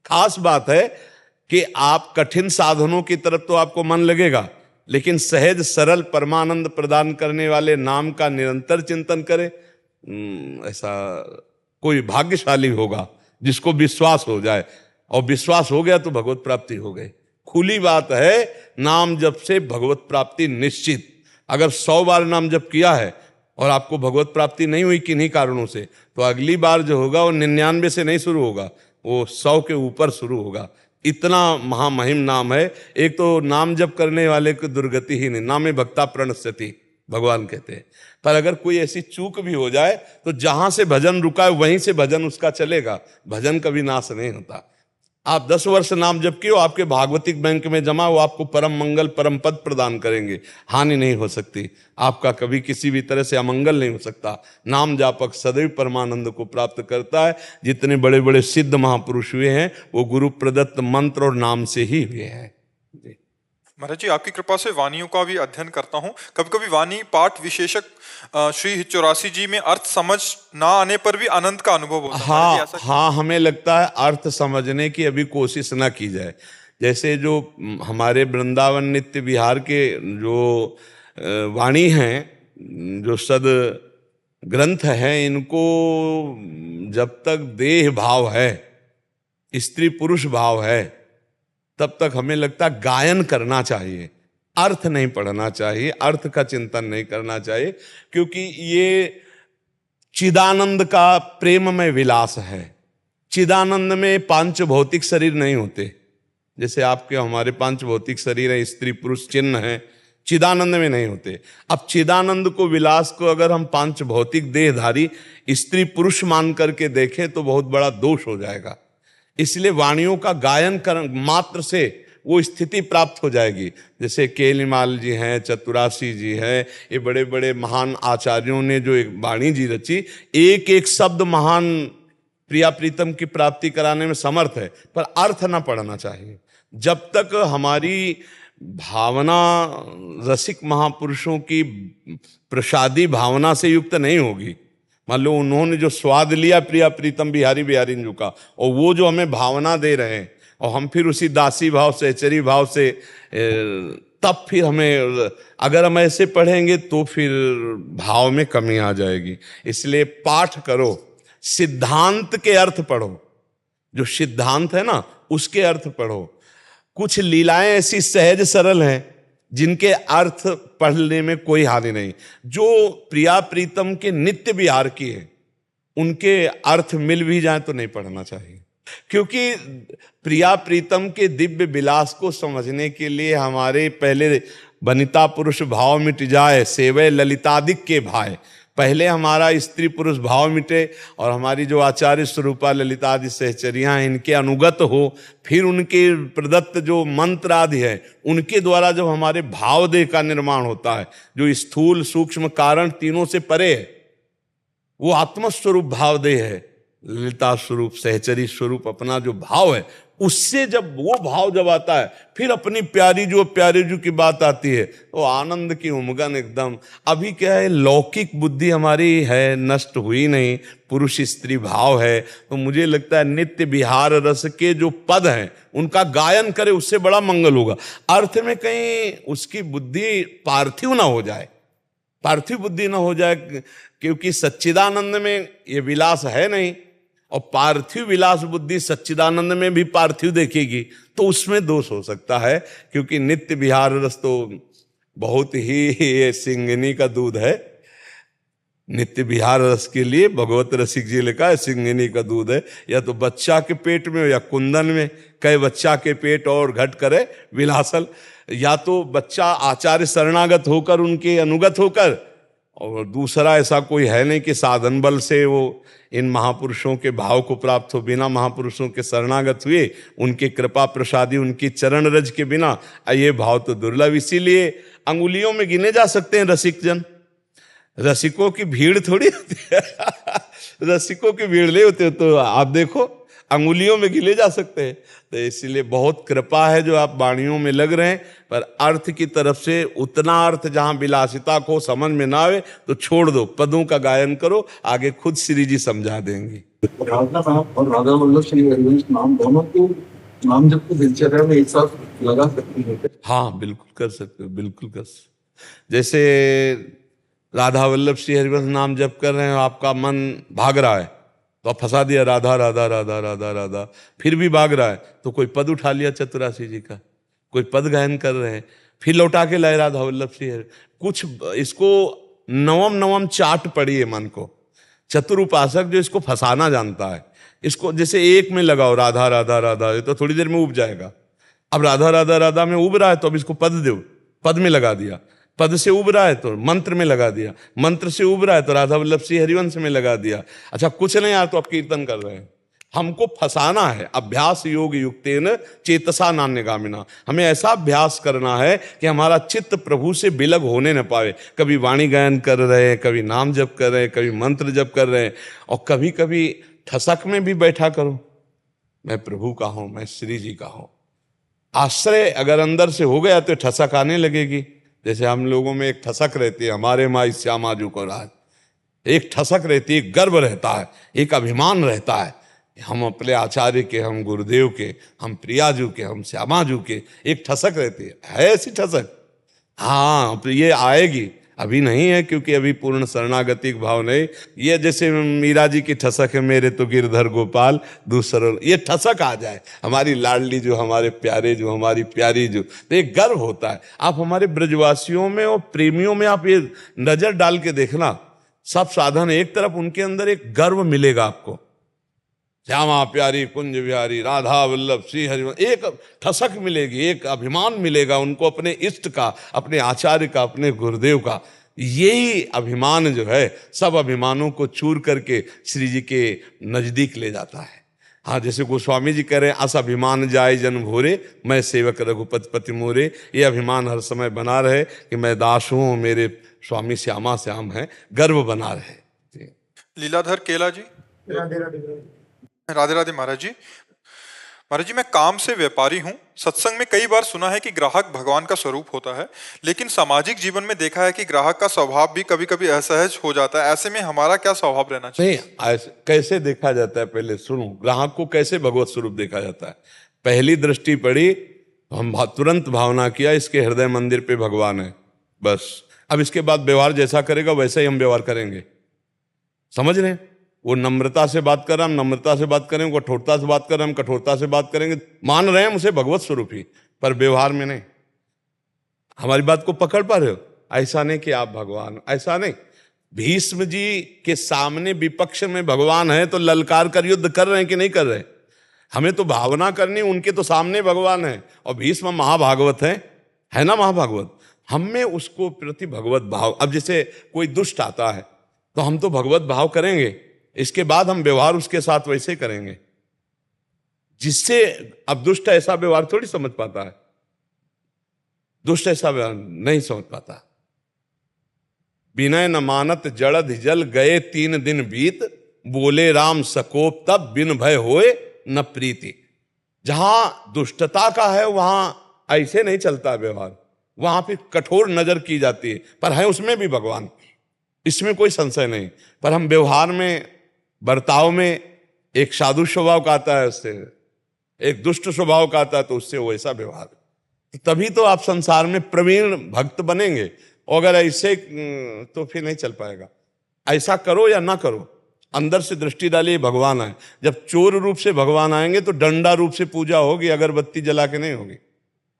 खास बात है कि आप कठिन साधनों की तरफ तो आपको मन लगेगा, लेकिन सहज सरल परमानंद प्रदान करने वाले नाम का निरंतर चिंतन करें, ऐसा कोई भाग्यशाली होगा जिसको विश्वास हो जाए। और विश्वास हो गया तो भगवत प्राप्ति हो गई। खुली बात है, नाम जप से भगवत प्राप्ति निश्चित। अगर 100 बार नाम जप किया है और आपको भगवत प्राप्ति नहीं हुई किन्हीं कारणों से, तो अगली बार जो होगा वो 99 से नहीं शुरू होगा, वो 100 के ऊपर शुरू होगा। इतना महामहिम नाम है। एक तो नाम जप करने वाले को दुर्गति ही नहीं, नामे भक्ता प्रणश्यति भगवान कहते हैं। पर अगर कोई ऐसी चूक भी हो जाए तो जहां से भजन रुका है वहीं से भजन उसका चलेगा, भजन कभी नाश नहीं होता। आप 10 वर्ष नाम जप किए, आपके भागवतिक बैंक में जमा, वो आपको परम मंगल परम पद प्रदान करेंगे, हानि नहीं हो सकती, आपका कभी किसी भी तरह से अमंगल नहीं हो सकता। नाम जापक सदैव परमानंद को प्राप्त करता है। जितने बड़े बड़े सिद्ध महापुरुष हुए हैं वो गुरु प्रदत्त मंत्र और नाम से ही हुए हैं। महाराज जी, आपकी कृपा से वाणियों का भी अध्ययन करता हूँ। कभी कभी वाणी पाठ विशेषक श्री 84 जी में अर्थ समझ ना आने पर भी आनंद का अनुभव होता है। हाँ, हमें लगता है अर्थ समझने की अभी कोशिश ना की जाए। जैसे जो हमारे वृंदावन नित्य विहार के जो वाणी हैं, जो सद ग्रंथ हैं, इनको जब तक देह भाव है, स्त्री पुरुष भाव है, तब तक हमें लगता है गायन करना चाहिए, अर्थ नहीं पढ़ना चाहिए, अर्थ का चिंतन नहीं करना चाहिए, क्योंकि ये चिदानंद का प्रेममय विलास है। चिदानंद में 5 भौतिक शरीर नहीं होते, जैसे आपके हमारे 5 भौतिक शरीर है, स्त्री पुरुष चिन्ह है, चिदानंद में नहीं होते। अब चिदानंद को, विलास को अगर हम 5 भौतिक देहधारी स्त्री पुरुष मान करके देखें तो बहुत बड़ा दोष हो जाएगा। इसलिए वाणियों का गायन कर मात्र से वो स्थिति प्राप्त हो जाएगी। जैसे केलिमाल जी हैं, चतुरासी जी हैं, ये बड़े बड़े महान आचार्यों ने जो एक वाणी जी रची, एक एक शब्द महान प्रिया प्रीतम की प्राप्ति कराने में समर्थ है, पर अर्थ ना पढ़ना चाहिए। जब तक हमारी भावना रसिक महापुरुषों की प्रसादी भावना से युक्त नहीं होगी, मान लो उन्होंने जो स्वाद लिया प्रिया प्रीतम बिहारी बिहारी जी का, और वो जो हमें भावना दे रहे हैं, और हम फिर उसी दासी भाव से, चरी भाव से, तब फिर हमें, अगर हम ऐसे पढ़ेंगे तो फिर भाव में कमी आ जाएगी। इसलिए पाठ करो, सिद्धांत के अर्थ पढ़ो, जो सिद्धांत है ना उसके अर्थ पढ़ो। कुछ लीलाएं ऐसी सहज सरल हैं जिनके अर्थ पढ़ने में कोई हानि नहीं। जो प्रिया प्रीतम के नित्य विहार की है, उनके अर्थ मिल भी जाए तो नहीं पढ़ना चाहिए, क्योंकि प्रिया प्रीतम के दिव्य विलास को समझने के लिए हमारे पहले वनिता पुरुष भाव मिट जाए, सेवै ललितादिक के भाई। पहले हमारा स्त्री पुरुष भाव मिटे और हमारी जो आचार्य स्वरूपा ललितादि सहचरियां हैं इनके अनुगत हो, फिर उनके प्रदत्त जो मंत्र आदि है उनके द्वारा जब हमारे भाव देह का निर्माण होता है, जो स्थूल सूक्ष्म कारण तीनों से परे है, वो आत्मस्वरूप भाव देह है, ललिता स्वरूप सहचरी स्वरूप अपना जो भाव है, उससे जब वो भाव जब आता है, फिर अपनी प्यारी जो की बात आती है, तो आनंद की उमगन एकदम। अभी क्या है, लौकिक बुद्धि हमारी है, नष्ट हुई नहीं, पुरुष स्त्री भाव है, तो मुझे लगता है नित्य विहार रस के जो पद हैं उनका गायन करे, उससे बड़ा मंगल होगा। अर्थ में कहीं उसकी बुद्धि पार्थिव ना हो जाए, पार्थिव बुद्धि ना हो जाए, क्योंकि सच्चिदानंद में ये विलास है नहीं, और पार्थिव विलास बुद्धि सच्चिदानंद में भी पार्थिव देखेगी तो उसमें दोष हो सकता है। क्योंकि नित्य विहार रस तो बहुत ही ये सिंगिनी का दूध है। नित्य विहार रस के लिए भगवत रसिक जी लिखा है सिंगिनी का दूध है, या तो बच्चा के पेट में या कुंदन में, कहे बच्चा के पेट और घट करे विलासल, या तो बच्चा आचार्य शरणागत होकर उनके अनुगत होकर, और दूसरा ऐसा कोई है नहीं कि साधन बल से वो इन महापुरुषों के भाव को प्राप्त हो। बिना महापुरुषों के शरणागत हुए, उनके कृपा प्रसादी, उनकी चरण रज के बिना ये भाव तो दुर्लभ। इसीलिए अंगुलियों में गिने जा सकते हैं रसिक जन, रसिकों की भीड़ थोड़ी होती है रसिकों की भीड़ नहीं होती। तो आप देखो अंगुलियों में गिले जा सकते हैं। तो इसलिए बहुत कृपा है जो आप वाणियों में लग रहे हैं, पर अर्थ की तरफ से उतना अर्थ जहां विलासिता को समझ में ना आवे तो छोड़ दो, पदों का गायन करो, आगे खुद श्री जी समझा देंगी। राधा नाम और राधा वल्लभ श्री हरिवंश नाम दोनों को नाम जब को दिनचर्या में एक साथ लगा सकती है। हाँ बिल्कुल कर सकते हो, बिल्कुल कर सकते। जैसे राधा वल्लभ श्री हरिवंश नाम जप कर रहे हो, आपका मन भाग रहा है तो आप फंसा दिया राधा राधा राधा राधा राधा, फिर भी भाग रहा है तो कोई पद उठा लिया चतुरासी जी का, कोई पद गायन कर रहे हैं, फिर लौटा के लाए राधा वल्लभ श्री हरि। कुछ इसको नवम नवम चाट पड़ी है मन को। चतुर उपासक जो इसको फंसाना जानता है, इसको जैसे एक में लगाओ राधा राधा राधा, तो थोड़ी देर में उब जाएगा। अब राधा राधा राधा में उब रहा है तो अब इसको पद दो, पद में लगा दिया, पद से उब रहा है तो मंत्र में लगा दिया, मंत्र से उब रहा है तो राधा वल्लभ श्री हरिवंश में लगा दिया। अच्छा कुछ नहीं यार तो आप कीर्तन कर रहे हैं, हमको फंसाना है। अभ्यास योग युक्तेन चेतसा नान्यगामिना, हमें ऐसा अभ्यास करना है कि हमारा चित्त प्रभु से विलग होने न पावे। कभी वाणी गायन कर रहे हैं, कभी नाम जप कर रहे हैं, कभी मंत्र जप कर रहे हैं, और कभी कभी ठसक में भी बैठा करो, मैं प्रभु का हूं, मैं श्री जी का हूं। आश्रय अगर अंदर से हो गया तो ठसक आने लगेगी। जैसे हम लोगों में एक ठसक रहती है, हमारे माई श्यामाजू को राज, एक ठसक रहती है, एक गर्व रहता है, एक अभिमान रहता है, हम अपने आचार्य के, हम गुरुदेव के, हम प्रियाजू के, हम श्यामाजू के, एक ठसक रहती है ऐसी ठसक। हाँ ये आएगी, अभी नहीं है क्योंकि अभी पूर्ण शरणागति भाव नहीं। ये जैसे मीरा जी की ठसक है, मेरे तो गिरधर गोपाल दूसरा, ये ठसक आ जाए, हमारी लाडली जो, हमारे प्यारे जो, हमारी प्यारी जो, तो एक गर्व होता है। आप हमारे ब्रजवासियों में और प्रेमियों में आप ये नजर डाल के देखना, सब साधन एक तरफ, उनके अंदर एक गर्व मिलेगा आपको। श्यामा प्यारी कुंज बिहारी राधा वल्लभ श्री हरिवंश, एक ठसक मिलेगी, एक अभिमान मिलेगा उनको अपने इष्ट का, अपने आचार्य का, अपने गुरुदेव का। यही अभिमान जो है सब अभिमानों को चूर करके श्री जी के नजदीक ले जाता है। हाँ जैसे गोस्वामी जी कह रहे हैं, अस अभिमान जाए जन भोरे, मैं सेवक रघुपति पति मोरे। ये अभिमान हर समय बना रहे कि मैं दास हूं, मेरे स्वामी श्यामा श्याम है, गर्व बना रहे। लीलाधर केला जी, राधे राधे महाराज जी। महाराज जी मैं काम से व्यापारी हूँ। सत्संग में कई बार सुना है कि ग्राहक भगवान का स्वरूप होता है, लेकिन सामाजिक जीवन में देखा है कि ग्राहक का स्वभाव भी कभी कभी असहज हो जाता है। ऐसे में हमारा क्या स्वभाव रहना चाहिए? नहीं, कैसे देखा जाता है पहले सुनो। ग्राहक को कैसे भगवत स्वरूप देखा जाता है? पहली दृष्टि पड़ी, हम तुरंत भावना किया इसके हृदय मंदिर पे भगवान है, बस। अब इसके बाद व्यवहार जैसा करेगा वैसा ही हम व्यवहार करेंगे। समझ रहे हैं? वो नम्रता से बात कर रहा हम नम्रता से बात करेंगे, कठोरता से बात कर रहे हम कठोरता से बात करेंगे। मान रहे हैं उसे भगवत स्वरूप ही, पर व्यवहार में नहीं। हमारी बात को पकड़ पा रहे हो? ऐसा नहीं कि आप भगवान, ऐसा नहीं। भीष्म जी के सामने विपक्ष में भगवान है तो ललकार कर युद्ध कर रहे हैं कि नहीं कर रहे? हमें तो भावना करनी, उनके तो सामने भगवान है। और भीष्म महाभागवत है ना महाभागवत, हम में उसको प्रति भगवत भाव। अब जैसे कोई दुष्ट आता है तो हम तो भगवत भाव करेंगे, इसके बाद हम व्यवहार उसके साथ वैसे करेंगे जिससे, अब दुष्ट ऐसा व्यवहार थोड़ी समझ पाता है, दुष्ट ऐसा व्यवहार नहीं समझ पाता। विनय न मानत जड़द जल गए 3 दिन बीत, बोले राम सकोप तब बिन भय होए न प्रीति। जहां दुष्टता का है वहां ऐसे नहीं चलता व्यवहार, वहां पे कठोर नजर की जाती है, पर है उसमें भी भगवान, इसमें कोई संशय नहीं। पर हम व्यवहार में, बर्ताव में, एक साधु स्वभाव का आता है उससे, एक दुष्ट स्वभाव का आता है तो उससे वैसा व्यवहार, तभी तो आप संसार में प्रवीण भक्त बनेंगे। और अगर ऐसे तो फिर नहीं चल पाएगा। ऐसा करो या ना करो, अंदर से दृष्टि डालिए भगवान आए। जब चोर रूप से भगवान आएंगे तो डंडा रूप से पूजा होगी, अगरबत्ती जला के नहीं होगी।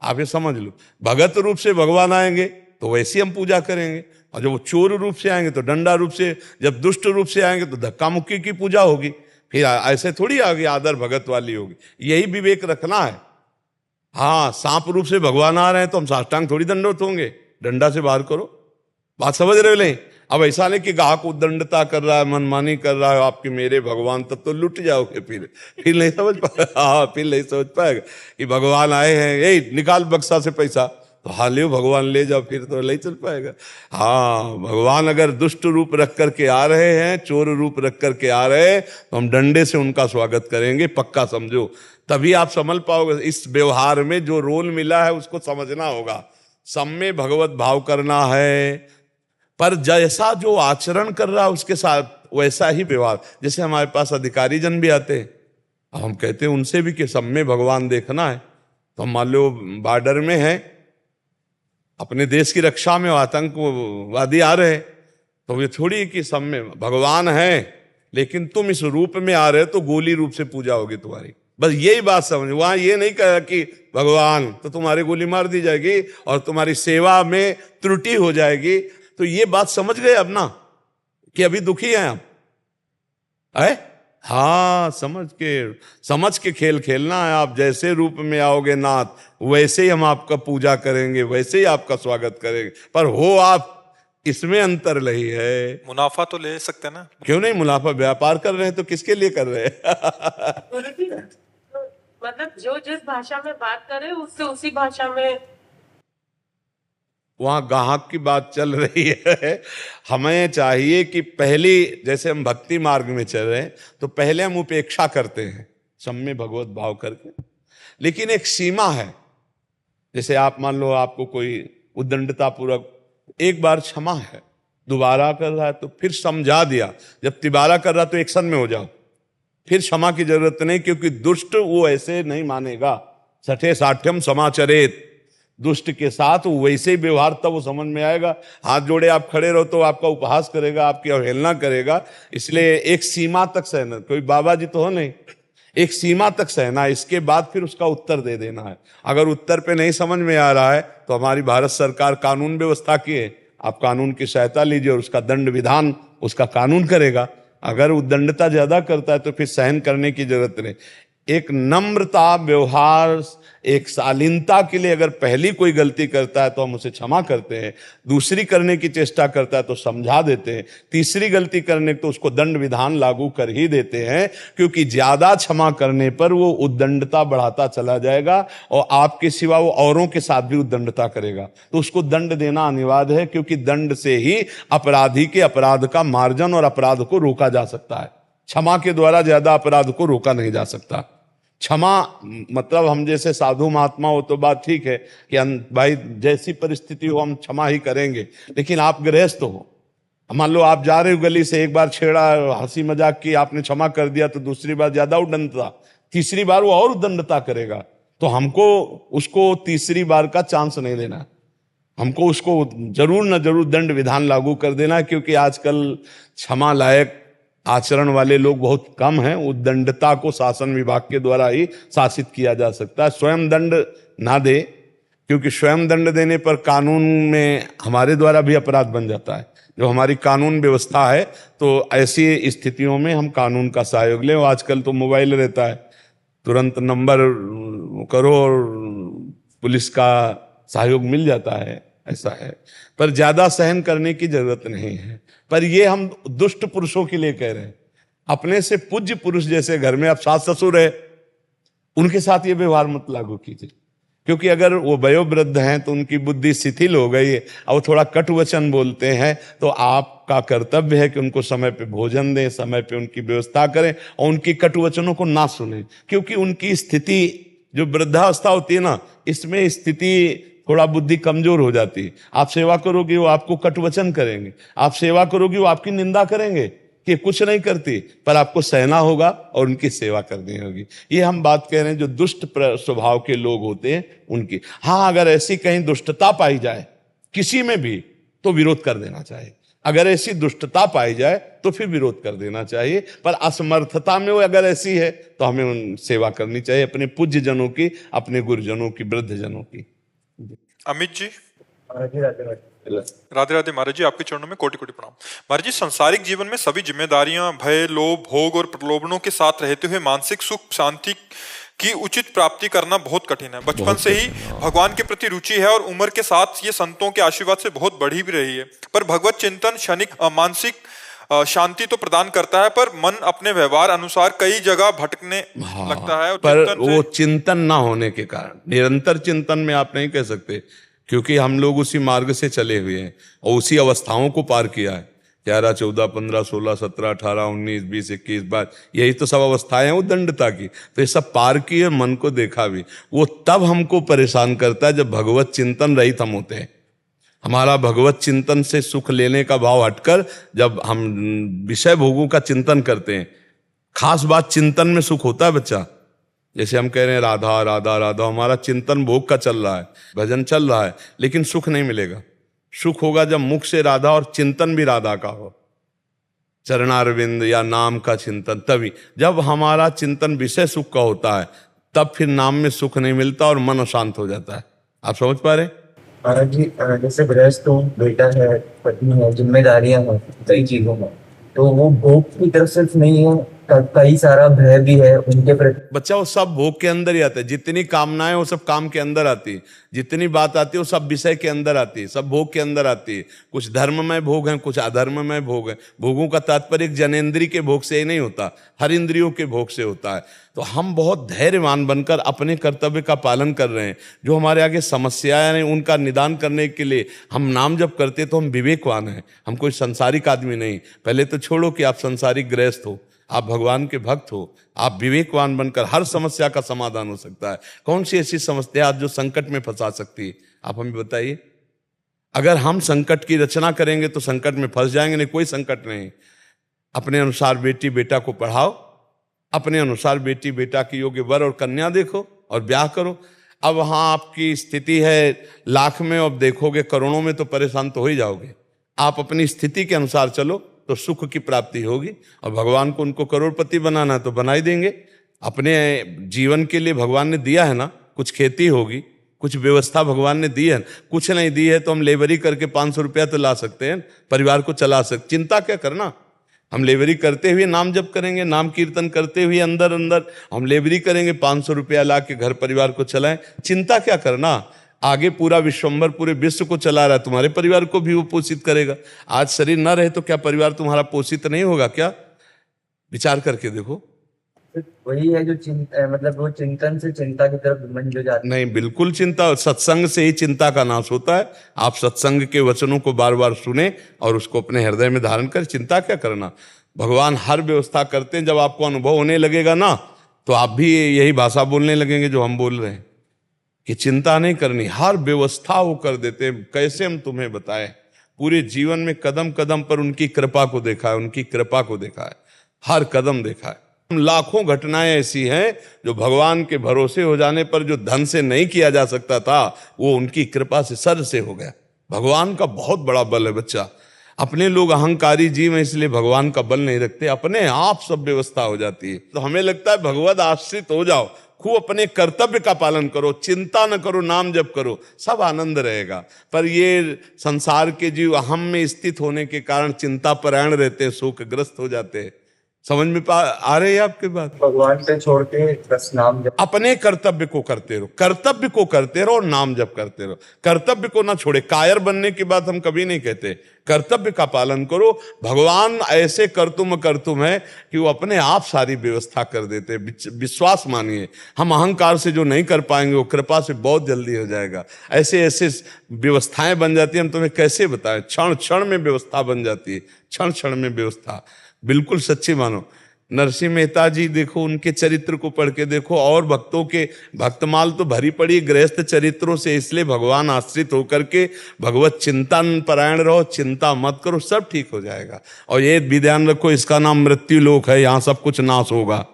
आप ये समझ लो, भगत रूप से भगवान आएंगे तो वैसी हम पूजा करेंगे, और जब वो चोर रूप से आएंगे तो डंडा रूप से, जब दुष्ट रूप से आएंगे तो धक्का मुक्की की पूजा होगी। फिर ऐसे थोड़ी आगे आदर भगत वाली होगी। यही विवेक रखना है। हाँ, सांप रूप से भगवान आ रहे हैं तो हम साष्टांग थोड़ी दंडवत होंगे, डंडा से बाहर करो। बात समझ रहे हो? नहीं, अब ऐसा नहीं कि ग्राहक उद्दंडता कर रहा है, मनमानी कर रहा है आपके मेरे भगवान, तब तो लुट जाओगे, फिर नहीं समझ पाएगा। हाँ, फिर नहीं समझ पाएगा कि भगवान आए हैं, यही निकाल बक्सा से पैसा, तो हालियो भगवान ले जाओ, फिर तो नहीं चल पाएगा। हाँ, भगवान अगर दुष्ट रूप रख करके आ रहे हैं, चोर रूप रख करके आ रहे हैं, तो हम डंडे से उनका स्वागत करेंगे, पक्का समझो। तभी आप समझ पाओगे। इस व्यवहार में जो रोल मिला है उसको समझना होगा। सब में भगवत भाव करना है, पर जैसा जो आचरण कर रहा है उसके साथ वैसा ही व्यवहार। जैसे हमारे पास अधिकारी जन भी आते हैं, अब हम कहते हैं उनसे भी कि सब में भगवान देखना है। तो हम मान लो बॉर्डर में हैं, अपने देश की रक्षा में आतंकवादी आ रहे हैं, तो ये थोड़ी कि सब में भगवान है, लेकिन तुम इस रूप में आ रहे हो तो गोली रूप से पूजा होगी तुम्हारी। बस यही बात समझ। वहां ये नहीं कहा कि भगवान, तो तुम्हारी गोली मार दी जाएगी और तुम्हारी सेवा में त्रुटि हो जाएगी। तो ये बात समझ गए अब ना, कि अभी दुखी हैं आप है? हाँ, समझ के खेल खेलना है। आप जैसे रूप में आओगे नाथ, वैसे ही हम आपका पूजा करेंगे, वैसे ही आपका स्वागत करेंगे। पर हो आप, इसमें अंतर नहीं है। मुनाफा तो ले सकते हैं ना? क्यों नहीं? मुनाफा व्यापार कर रहे हैं तो किसके लिए कर रहे हैं? गुरुजी, तो मतलब जो जिस भाषा में बात करे उससे उसी भाषा में। वहां ग्राहक की बात चल रही है। हमें चाहिए कि पहली, जैसे हम भक्ति मार्ग में चल रहे हैं, तो पहले हम उपेक्षा करते हैं, सब में भगवत भाव करके। लेकिन एक सीमा है। जैसे आप मान लो आपको कोई उद्दंडता पूर्वक एक बार क्षमा है, दोबारा कर रहा है तो फिर समझा दिया। जब तिबारा कर रहा तो एक्शन में हो जाओ, फिर क्षमा की जरूरत नहीं, क्योंकि दुष्ट वो ऐसे नहीं मानेगा। सठे साठ्यम समाचरेत, दुष्ट के साथ वैसे ही व्यवहार तब वो समझ में आएगा। हाथ जोड़े आप खड़े रहो तो आपका उपहास करेगा, आपकी अवहेलना करेगा। इसलिए एक सीमा तक सहना, कोई बाबा जी तो हो नहीं, एक सीमा तक सहना, इसके बाद फिर उसका उत्तर दे देना है। अगर उत्तर पे नहीं समझ में आ रहा है तो हमारी भारत सरकार कानून व्यवस्था की है, आप कानून की सहायता लीजिए और उसका दंड विधान उसका कानून करेगा। अगर उद्दंडता ज्यादा करता है तो फिर सहन करने की जरूरत नहीं। एक नम्रता व्यवहार, एक शालीनता के लिए अगर पहली कोई गलती करता है तो हम उसे क्षमा करते हैं, दूसरी करने की चेष्टा करता है तो समझा देते हैं, तीसरी गलती करने तो उसको दंड विधान लागू कर ही देते हैं। क्योंकि ज्यादा क्षमा करने पर वो उद्दंडता बढ़ाता चला जाएगा और आपके सिवा वो औरों के साथ भी उद्दंडता करेगा। तो उसको दंड देना अनिवार्य है, क्योंकि दंड से ही अपराधी के अपराध का मार्जन और अपराध को रोका जा सकता है। क्षमा के द्वारा ज्यादा अपराध को रोका नहीं जा सकता। क्षमा मतलब हम जैसे साधु महात्मा हो तो बात ठीक है कि भाई जैसी परिस्थिति हो हम क्षमा ही करेंगे, लेकिन आप गृहस्थ हो, मान लो आप जा रहे हो गली से, एक बार छेड़ा, हंसी मजाक की, आपने क्षमा कर दिया तो दूसरी बार ज्यादा उद्दंडता, तीसरी बार वो और उद्दंडता करेगा। तो हमको उसको तीसरी बार का चांस नहीं देना, हमको उसको जरूर न जरूर दंड विधान लागू कर देना। क्योंकि आजकल क्षमा लायक आचरण वाले लोग बहुत कम हैं। उद्दंडता को शासन विभाग के द्वारा ही शासित किया जा सकता है। स्वयं दंड ना दे, क्योंकि स्वयं दंड देने पर कानून में हमारे द्वारा भी अपराध बन जाता है। जो हमारी कानून व्यवस्था है, तो ऐसी स्थितियों में हम कानून का सहयोग लें। आजकल तो मोबाइल रहता है, तुरंत नंबर करो और पुलिस का सहयोग मिल जाता है, ऐसा है। पर ज्यादा सहन करने की जरूरत नहीं है। पर ये हम दुष्ट पुरुषों के लिए कह रहे हैं। अपने से पूज्य पुरुष, जैसे घर में आप सास ससुर है, उनके साथ ये व्यवहार मत लागू कीजिए। क्योंकि अगर वो वयोवृद्ध हैं तो उनकी बुद्धि शिथिल हो गई है और वो थोड़ा कटु वचन बोलते हैं, तो आपका कर्तव्य है कि उनको समय पे भोजन दें, समय पे उनकी व्यवस्था करें और उनकी कटु वचनों को ना सुने। क्योंकि उनकी स्थिति जो वृद्धावस्था होती है ना, इसमें स्थिति थोड़ा बुद्धि कमजोर हो जाती है। आप सेवा करोगे वो आपको कटुवचन करेंगे, आप सेवा करोगे वो आपकी निंदा करेंगे कि कुछ नहीं करती, पर आपको सहना होगा और उनकी सेवा करनी होगी। ये हम बात कह रहे हैं जो दुष्ट स्वभाव के लोग होते हैं उनकी। हाँ, अगर ऐसी कहीं दुष्टता पाई जाए किसी में भी तो विरोध कर देना चाहिए। अगर ऐसी दुष्टता पाई जाए तो फिर विरोध कर देना चाहिए। पर असमर्थता में वो अगर ऐसी है तो हमें उन सेवा करनी चाहिए, अपने पूज्य जनों की, अपने गुरुजनों की, वृद्ध जनों की। अमित जी, राधे राधे। महाराज जी, आपके चरणों में कोटि कोटि प्रणाम। महाराज जी, सांसारिक जीवन में सभी जिम्मेदारियां, भय, लोभ, भोग और प्रलोभनों के साथ रहते हुए मानसिक सुख शांति की उचित प्राप्ति करना बहुत कठिन है। बचपन से ही भगवान के प्रति रुचि है और उम्र के साथ ये संतों के आशीर्वाद से बहुत बढ़ी भी रही है। पर भगवत चिंतन क्षणिक मानसिक शांति तो प्रदान करता है, पर मन अपने व्यवहार अनुसार कई जगह भटकने लगता है। और पर वो चिंतन ना होने के कारण, निरंतर चिंतन में आप नहीं कह सकते क्योंकि हम लोग उसी मार्ग से चले हुए हैं और उसी अवस्थाओं को पार किया है। 11, 14, 15, 16, 17, 18, 19, 20, 21, 22, यही तो सब अवस्थाएं हैं उद्दंडता की। तो ये सब पार किए, मन को देखा भी। वो तब हमको परेशान करता है जब भगवत चिंतन रहित हम होते हैं। हमारा भगवत चिंतन से सुख लेने का भाव हटकर जब हम विषय भोगों का चिंतन करते हैं, खास बात चिंतन में सुख होता है बच्चा। जैसे हम कह रहे हैं राधा राधा राधा, हमारा चिंतन भोग का चल रहा है, भजन चल रहा है, लेकिन सुख नहीं मिलेगा। सुख होगा जब मुख से राधा और चिंतन भी राधा का हो, चरणारविंद या नाम का चिंतन। तभी जब हमारा चिंतन विषय सुख का होता है, तब फिर नाम में सुख नहीं मिलता और मन अशांत हो जाता है। आप समझ पा रहे? महाराज जी, जैसे गृहस्थ हो, बेटा है, पत्नी है, जिम्मेदारियां हैं कई चीजों में, तो वो भोग की तरफ सिर्फ नहीं है, कई सारा भय भी है उनके प्रति। बच्चा वो सब भोग के अंदर ही आता है। जितनी कामनाएं वो सब काम के अंदर आती है, जितनी बात आती है वो सब विषय के अंदर आती है, सब भोग के अंदर आती है। कुछ धर्ममय भोग हैं, कुछ अधर्ममय भोग हैं। भोगों का तात्पर्य एक जनेंद्री के भोग से ही नहीं होता, हर इंद्रियों के भोग से होता है। तो हम बहुत धैर्यवान बनकर अपने कर्तव्य का पालन कर रहे हैं। जो हमारे आगे समस्याएं हैं उनका निदान करने के लिए हम नाम जप करते, तो हम विवेकवान हैं, हम कोई संसारिक आदमी नहीं। पहले तो छोड़ो कि आप संसारिक गृहस्थ हो, आप भगवान के भक्त हो, आप विवेकवान बनकर हर समस्या का समाधान हो सकता है। कौन सी ऐसी समस्या जो संकट में फंसा सकती है, आप हमें बताइए। अगर हम संकट की रचना करेंगे तो संकट में फंस जाएंगे, नहीं कोई संकट नहीं। अपने अनुसार बेटी बेटा को पढ़ाओ, अपने अनुसार बेटी बेटा की योग्य वर और कन्या देखो और ब्याह करो। अब वहां आपकी स्थिति है लाख में, अब देखोगे करोड़ों में तो परेशान तो हो ही जाओगे। आप अपनी स्थिति के अनुसार चलो तो सुख की प्राप्ति होगी। और भगवान को उनको करोड़पति बनाना है तो बना ही देंगे। अपने जीवन के लिए भगवान ने दिया है ना, कुछ खेती होगी, कुछ व्यवस्था भगवान ने दी है। कुछ नहीं दी है तो हम लेबरी करके 500 रुपया तो ला सकते हैं, परिवार को चला सकते। चिंता क्या करना, हम लेबरी करते हुए नाम जप करेंगे, नाम कीर्तन करते हुए अंदर अंदर हम लेबरी करेंगे, 500 रुपया ला के घर परिवार को चलाएं। चिंता क्या करना, आगे पूरा विश्वंभर पूरे विश्व को चला रहा है, तुम्हारे परिवार को भी वो पोषित करेगा। आज शरीर न रहे तो क्या परिवार तुम्हारा पोषित नहीं होगा क्या? विचार करके देखो। वही है जो मतलब वो चिंतन से चिंता की तरफ मन जो जाता है। नहीं, बिल्कुल चिंता, सत्संग से ही चिंता का नाश होता है। आप सत्संग के वचनों को बार बार सुने और उसको अपने हृदय में धारण कर। चिंता क्या करना, भगवान हर व्यवस्था करते हैं। जब आपको अनुभव होने लगेगा ना, तो आप भी यही भाषा बोलने लगेंगे जो हम बोल रहे हैं कि चिंता नहीं करनी, हर व्यवस्था वो कर देते हैं। कैसे हम तुम्हें बताएं, पूरे जीवन में कदम कदम पर उनकी कृपा को देखा है, उनकी कृपा को देखा है, हर कदम देखा है। लाखों घटनाएं ऐसी हैं जो भगवान के भरोसे हो जाने पर जो धन से नहीं किया जा सकता था, वो उनकी कृपा से सर से हो गया। भगवान का बहुत बड़ा बल है बच्चा। अपने लोग अहंकारी जीव हैं, इसलिए भगवान का बल नहीं रखते, अपने आप सब व्यवस्था हो जाती है। तो हमें लगता है भगवत आश्रित हो जाओ, खूब अपने कर्तव्य का पालन करो, चिंता न करो, नाम जप करो, सब आनंद रहेगा। पर ये संसार के जीव अहम में स्थित होने के कारण चिंता परायण रहते हैं, शोकग्रस्त हो जाते हैं। समझ में आ रही है आपकी बात? भगवान पे छोड़ के बस नाम जप। अपने कर्तव्य को करते रहो, कर्तव्य को करते रहो और नाम जप करते रहो। कर्तव्य को ना छोड़े। कायर बनने की बात हम कभी नहीं कहते, कर्तव्य का पालन करो। भगवान ऐसे कर्तुम है कि वो अपने आप सारी व्यवस्था कर देते। विश्वास मानिए, हम अहंकार से जो नहीं कर पाएंगे वो कृपा से बहुत जल्दी हो जाएगा। ऐसे ऐसे व्यवस्थाएं बन जाती है, हम तुम्हें कैसे बताएं। क्षण क्षण में व्यवस्था बन जाती है, क्षण क्षण में व्यवस्था। बिल्कुल सच्ची मानो। नरसिंह मेहता जी देखो, उनके चरित्र को पढ़ के देखो, और भक्तों के भक्तमाल तो भरी पड़ी गृहस्थ चरित्रों से। इसलिए भगवान आश्रित होकर के भगवत चिंतन परायण रहो, चिंता मत करो, सब ठीक हो जाएगा। और ये भी ध्यान रखो, इसका नाम मृत्यु लोक है, यहाँ सब कुछ नाश होगा।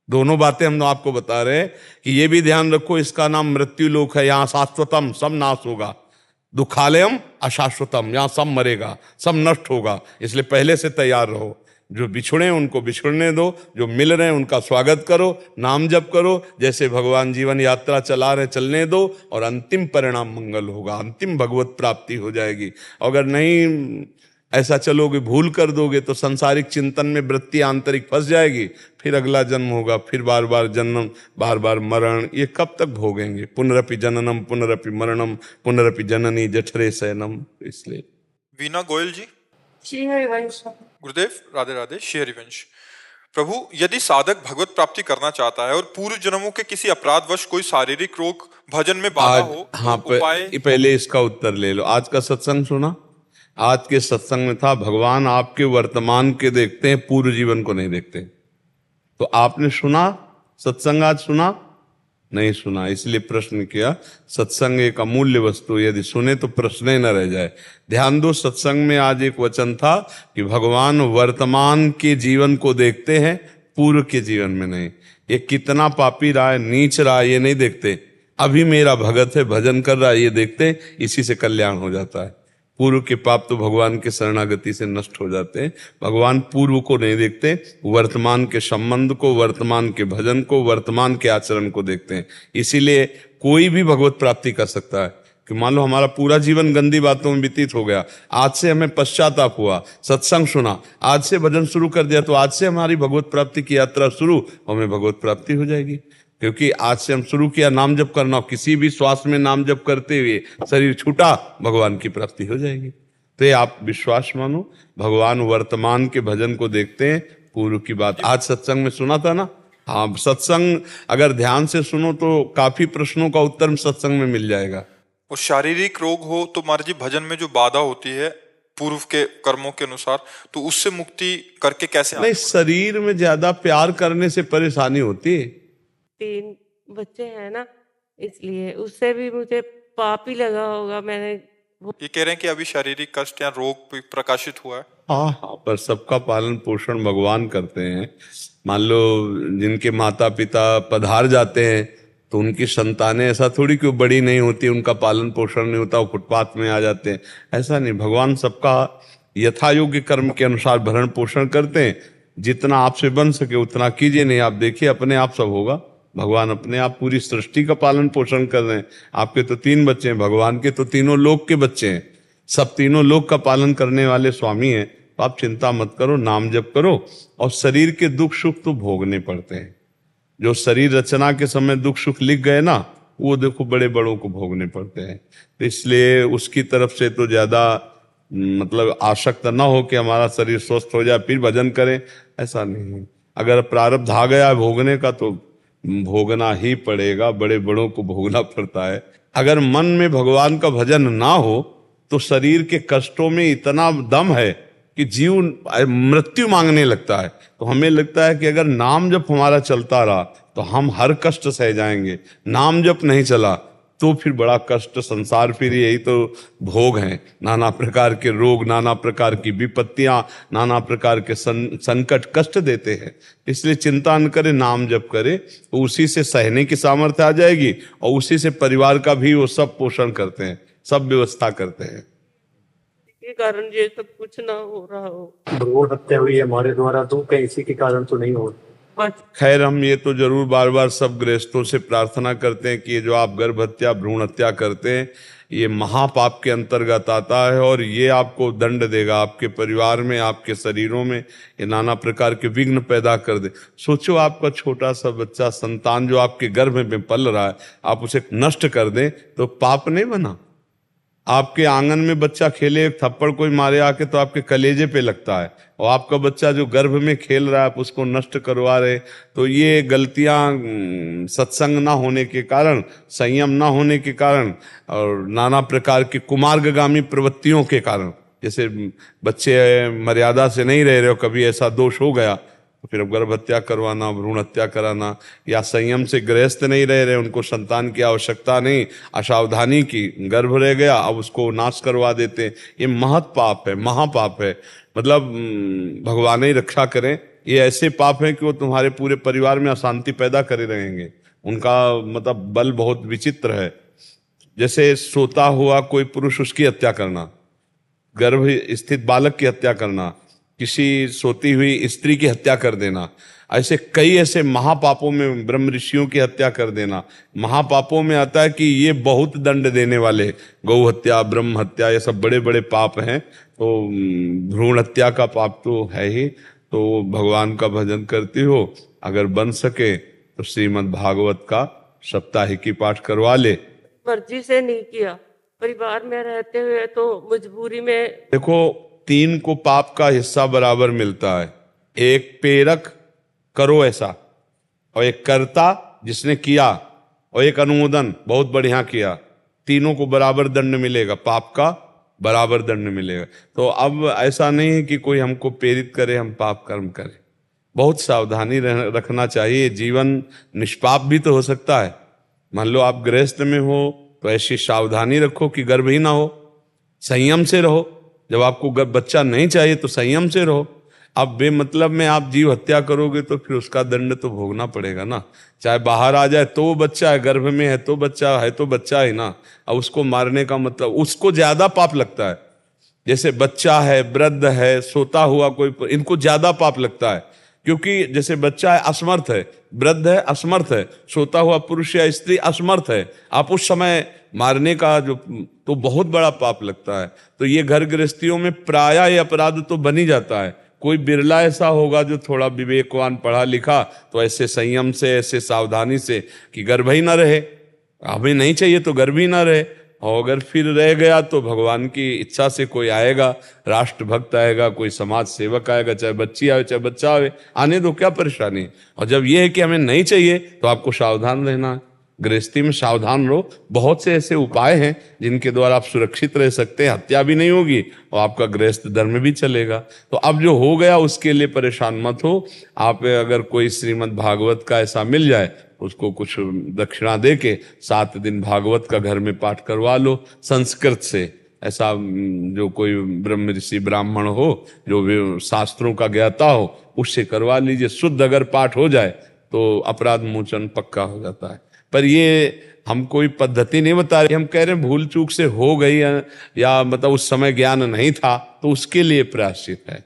दोनों बातें हम आपको बता रहे हैं कि ये भी ध्यान रखो, इसका नाम मृत्यु लोक है, यहाँ शाश्वतम सब नाश होगा। दुखालयम अशाश्वतम, यहाँ सब मरेगा, सब नष्ट होगा। इसलिए पहले से तैयार रहो। जो बिछुड़े उनको बिछुड़ने दो, जो मिल रहे हैं उनका स्वागत करो, नाम जप करो। जैसे भगवान जीवन यात्रा चला रहे, चलने दो, और अंतिम परिणाम मंगल होगा, अंतिम भगवत प्राप्ति हो जाएगी। अगर नहीं ऐसा चलोगे, भूल कर दोगे, तो संसारिक चिंतन में वृत्ति आंतरिक फंस जाएगी। फिर अगला जन्म होगा, फिर बार बार जन्म, बार बार मरण। ये कब तक भोगेंगे? पुनरपि जननम पुनरपि मरणम पुनरपि जननी जठरे शयनम। इसलिए वीना गोयल जी, श्री हरिवंश। गुरुदेव राधे राधे। श्री हरिवंश, प्रभु, यदि साधक भगवत प्राप्ति करना चाहता है और पूर्व जन्मों के किसी अपराधवश कोई शारीरिक रोग भजन में बाधा आज हो, हाँ तो उपाय? पहले इसका उत्तर ले लो। आज का सत्संग सुना? आज के सत्संग में था भगवान आपके वर्तमान के देखते हैं, पूर्व जीवन को नहीं देखते। तो आपने सुना सत्संग? आज सुना? नहीं सुना, इसलिए प्रश्न किया। सत्संग एक अमूल्य वस्तु, यदि सुने तो प्रश्न ही न रह जाए। ध्यान दो, सत्संग में आज एक वचन था कि भगवान वर्तमान के जीवन को देखते हैं, पूर्व के जीवन में नहीं। ये कितना पापी रहा है, नीच रहा है, ये नहीं देखते। अभी मेरा भगत है, भजन कर रहा है, ये देखते, इसी से कल्याण हो जाता है। पूर्व के पाप तो भगवान के शरणागति से नष्ट हो जाते हैं। भगवान पूर्व को नहीं देखते, वर्तमान के संबंध को, वर्तमान के भजन को, वर्तमान के आचरण को देखते हैं। इसीलिए कोई भी भगवत प्राप्ति कर सकता है। कि मान लो हमारा पूरा जीवन गंदी बातों में व्यतीत हो गया, आज से हमें पश्चाताप हुआ, सत्संग सुना, आज से भजन शुरू कर दिया, तो आज से हमारी भगवत प्राप्ति की यात्रा शुरू, हमें भगवत प्राप्ति हो जाएगी। क्योंकि आज से हम शुरू किया नाम जप करना, किसी भी श्वास में नाम जप करते हुए शरीर छूटा, भगवान की प्राप्ति हो जाएगी। तो ये आप विश्वास मानो, भगवान वर्तमान के भजन को देखते हैं, पूर्व की बात आज सत्संग में सुना था ना। हाँ, सत्संग अगर ध्यान से सुनो तो काफी प्रश्नों का उत्तर सत्संग में मिल जाएगा। और शारीरिक रोग हो तो महाराज जी, भजन में जो बाधा होती है पूर्व के कर्मों के अनुसार, तो उससे मुक्ति करके कैसे? नहीं, शरीर में ज्यादा प्यार करने से परेशानी होती है। 3 बच्चे हैं ना, इसलिए उससे भी मुझे पाप ही लगा होगा। मैंने ये कह रहे हैं कि अभी शारीरिक कष्ट या रोग प्रकाशित हुआ है। हाँ, पर सबका पालन पोषण भगवान करते हैं। मान लो जिनके माता पिता पधार जाते हैं तो उनकी संतानें ऐसा थोड़ी कि वो बड़ी नहीं होती, उनका पालन पोषण नहीं होता, वो फुटपाथ में आ जाते हैं, ऐसा नहीं। भगवान सबका यथा योग्य कर्म के अनुसार भरण पोषण करते हैं। जितना आपसे बन सके उतना कीजिए, नहीं आप देखिए अपने आप सब होगा। भगवान अपने आप पूरी सृष्टि का पालन पोषण कर रहे हैं। आपके तो 3 बच्चे हैं, भगवान के तो तीनों लोक के बच्चे हैं, सब तीनों लोक का पालन करने वाले स्वामी हैं। तो आप चिंता मत करो, नाम जप करो। और शरीर के दुख सुख तो भोगने पड़ते हैं। जो शरीर रचना के समय दुख सुख लिख गए ना, वो देखो बड़े बड़ों को भोगने पड़ते हैं। तो इसलिए उसकी तरफ से तो ज्यादा मतलब आसक्त ना हो कि हमारा शरीर स्वस्थ हो जाए फिर भजन करें, ऐसा नहीं। अगर प्रारब्ध आ गया भोगने का तो भोगना ही पड़ेगा, बड़े बड़ों को भोगना पड़ता है। अगर मन में भगवान का भजन ना हो तो शरीर के कष्टों में इतना दम है कि जीव मृत्यु मांगने लगता है। तो हमें लगता है कि अगर नाम जप हमारा चलता रहा तो हम हर कष्ट सह जाएंगे, नाम जप नहीं चला तो फिर बड़ा कष्ट। संसार फिर यही तो भोग हैं, नाना प्रकार के रोग, नाना प्रकार की विपत्तियां, नाना प्रकार के संकट कष्ट देते हैं। इसलिए चिंता न करे, नाम जप करे, तो उसी से सहने की सामर्थ्य आ जाएगी और उसी से परिवार का भी वो सब पोषण करते हैं, सब व्यवस्था करते हैं। के कारण ये सब कुछ ना हो रहा हो। भ्रूण हत्या हुई है हमारे द्वारा, तो कहीं इसी के कारण तो नहीं हो। खैर, हम ये तो जरूर बार बार सब गृहस्थों से प्रार्थना करते हैं कि ये जो आप गर्भ हत्या भ्रूण हत्या करते हैं, ये महापाप के अंतर्गत आता है और ये आपको दंड देगा। आपके परिवार में, आपके शरीरों में ये नाना प्रकार के विघ्न पैदा कर दे। सोचो, आपका छोटा सा बच्चा संतान जो आपके गर्भ में पल रहा है, आप उसे नष्ट कर दें तो पाप नहीं बना? आपके आंगन में बच्चा खेले, एक थप्पड़ कोई मारे आके तो आपके कलेजे पे लगता है, और आपका बच्चा जो गर्भ में खेल रहा है आप उसको नष्ट करवा रहे। तो ये गलतियां सत्संग ना होने के कारण, संयम ना होने के कारण और नाना प्रकार की कुमार्गगामी प्रवृत्तियों के कारण, जैसे बच्चे मर्यादा से नहीं रह रहे हो, कभी ऐसा दोष हो गया तो फिर गर्भ हत्या करवाना, भ्रूण हत्या कराना, या संयम से गृहस्थ नहीं रह रहे, उनको संतान की आवश्यकता नहीं, असावधानी की, गर्भ रह गया अब उसको नाश करवा देते। ये महत पाप है, महापाप है। मतलब भगवान ही रक्षा करें। ये ऐसे पाप हैं कि वो तुम्हारे पूरे परिवार में अशांति पैदा करे रहेंगे। उनका मतलब बल बहुत विचित्र है। जैसे सोता हुआ कोई पुरुष, उसकी हत्या करना, गर्भ स्थित बालक की हत्या करना, किसी सोती हुई स्त्री की हत्या कर देना, ऐसे कई ऐसे महापापों में, ब्रह्म ऋषियों की हत्या कर देना महापापों में आता है कि ये बहुत दंड देने वाले। गौ हत्या, ब्रह्म हत्या, ये सब बड़े बड़े पाप हैं। तो भ्रूण हत्या का पाप तो है ही। तो भगवान का भजन करती हो, अगर बन सके तो श्रीमद् भागवत का सप्ताहिकी पाठ करवा ले। मर्जी से नहीं किया, परिवार में रहते हुए तो मजबूरी में। देखो, 3 को पाप का हिस्सा बराबर मिलता है। एक पेरक, करो ऐसा, और एक कर्ता जिसने किया, और एक अनुमोदन बहुत बढ़िया किया, तीनों को बराबर दंड मिलेगा, पाप का बराबर दंड मिलेगा। तो अब ऐसा नहीं है कि कोई हमको प्रेरित करे हम पाप कर्म करें, बहुत सावधानी रखना चाहिए। जीवन निष्पाप भी तो हो सकता है। मान लो आप गृहस्थ में हो तो ऐसी सावधानी रखो कि गर्भ ही ना हो, संयम से रहो। जब आपको बच्चा नहीं चाहिए तो संयम से रहो। अब बेमतलब में आप जीव हत्या करोगे तो फिर उसका दंड तो भोगना पड़ेगा ना। चाहे बाहर आ जाए तो वो बच्चा है, गर्भ में है तो बच्चा है, तो बच्चा है ना। अब उसको मारने का मतलब, उसको ज्यादा पाप लगता है। जैसे बच्चा है, वृद्ध है, सोता हुआ कोई, इनको ज्यादा पाप लगता है, क्योंकि जैसे बच्चा है असमर्थ है, वृद्ध है असमर्थ है, सोता हुआ पुरुष या स्त्री असमर्थ है, आप उस समय मारने का जो तो बहुत बड़ा पाप लगता है। तो ये घर गृहस्थियों में प्रायः ये अपराध तो बन ही जाता है। कोई बिरला ऐसा होगा जो थोड़ा विवेकवान पढ़ा लिखा, तो ऐसे संयम से, ऐसे सावधानी से कि गर्भ ही ना रहे, हमें नहीं चाहिए तो गर्भ ही ना रहे। और अगर फिर रह गया तो भगवान की इच्छा से कोई आएगा, राष्ट्रभक्त आएगा, कोई समाज सेवक आएगा, चाहे बच्ची आए चाहे बच्चा आए, आने दो, क्या परेशानी। और जब ये है कि हमें नहीं चाहिए तो आपको सावधान रहना है। गृहस्थी में सावधान रहो। बहुत से ऐसे उपाय हैं जिनके द्वारा आप सुरक्षित रह सकते हैं, हत्या भी नहीं होगी और आपका गृहस्थ धर्म भी चलेगा। तो अब जो हो गया उसके लिए परेशान मत हो। आप अगर कोई श्रीमद् भागवत का ऐसा मिल जाए, उसको कुछ दक्षिणा दे के 7 दिन भागवत का घर में पाठ करवा लो संस्कृत से। ऐसा जो कोई ब्रह्म ऋषि ब्राह्मण हो जो शास्त्रों का ज्ञाता हो, उससे करवा लीजिए। शुद्ध अगर पाठ हो जाए तो अपराध मोचन पक्का हो जाता है। पर ये हम कोई पद्धति नहीं बता रहे, हम कह रहे हैं भूल चूक से हो गई या मतलब उस समय ज्ञान नहीं था, तो उसके लिए प्रायश्चित है।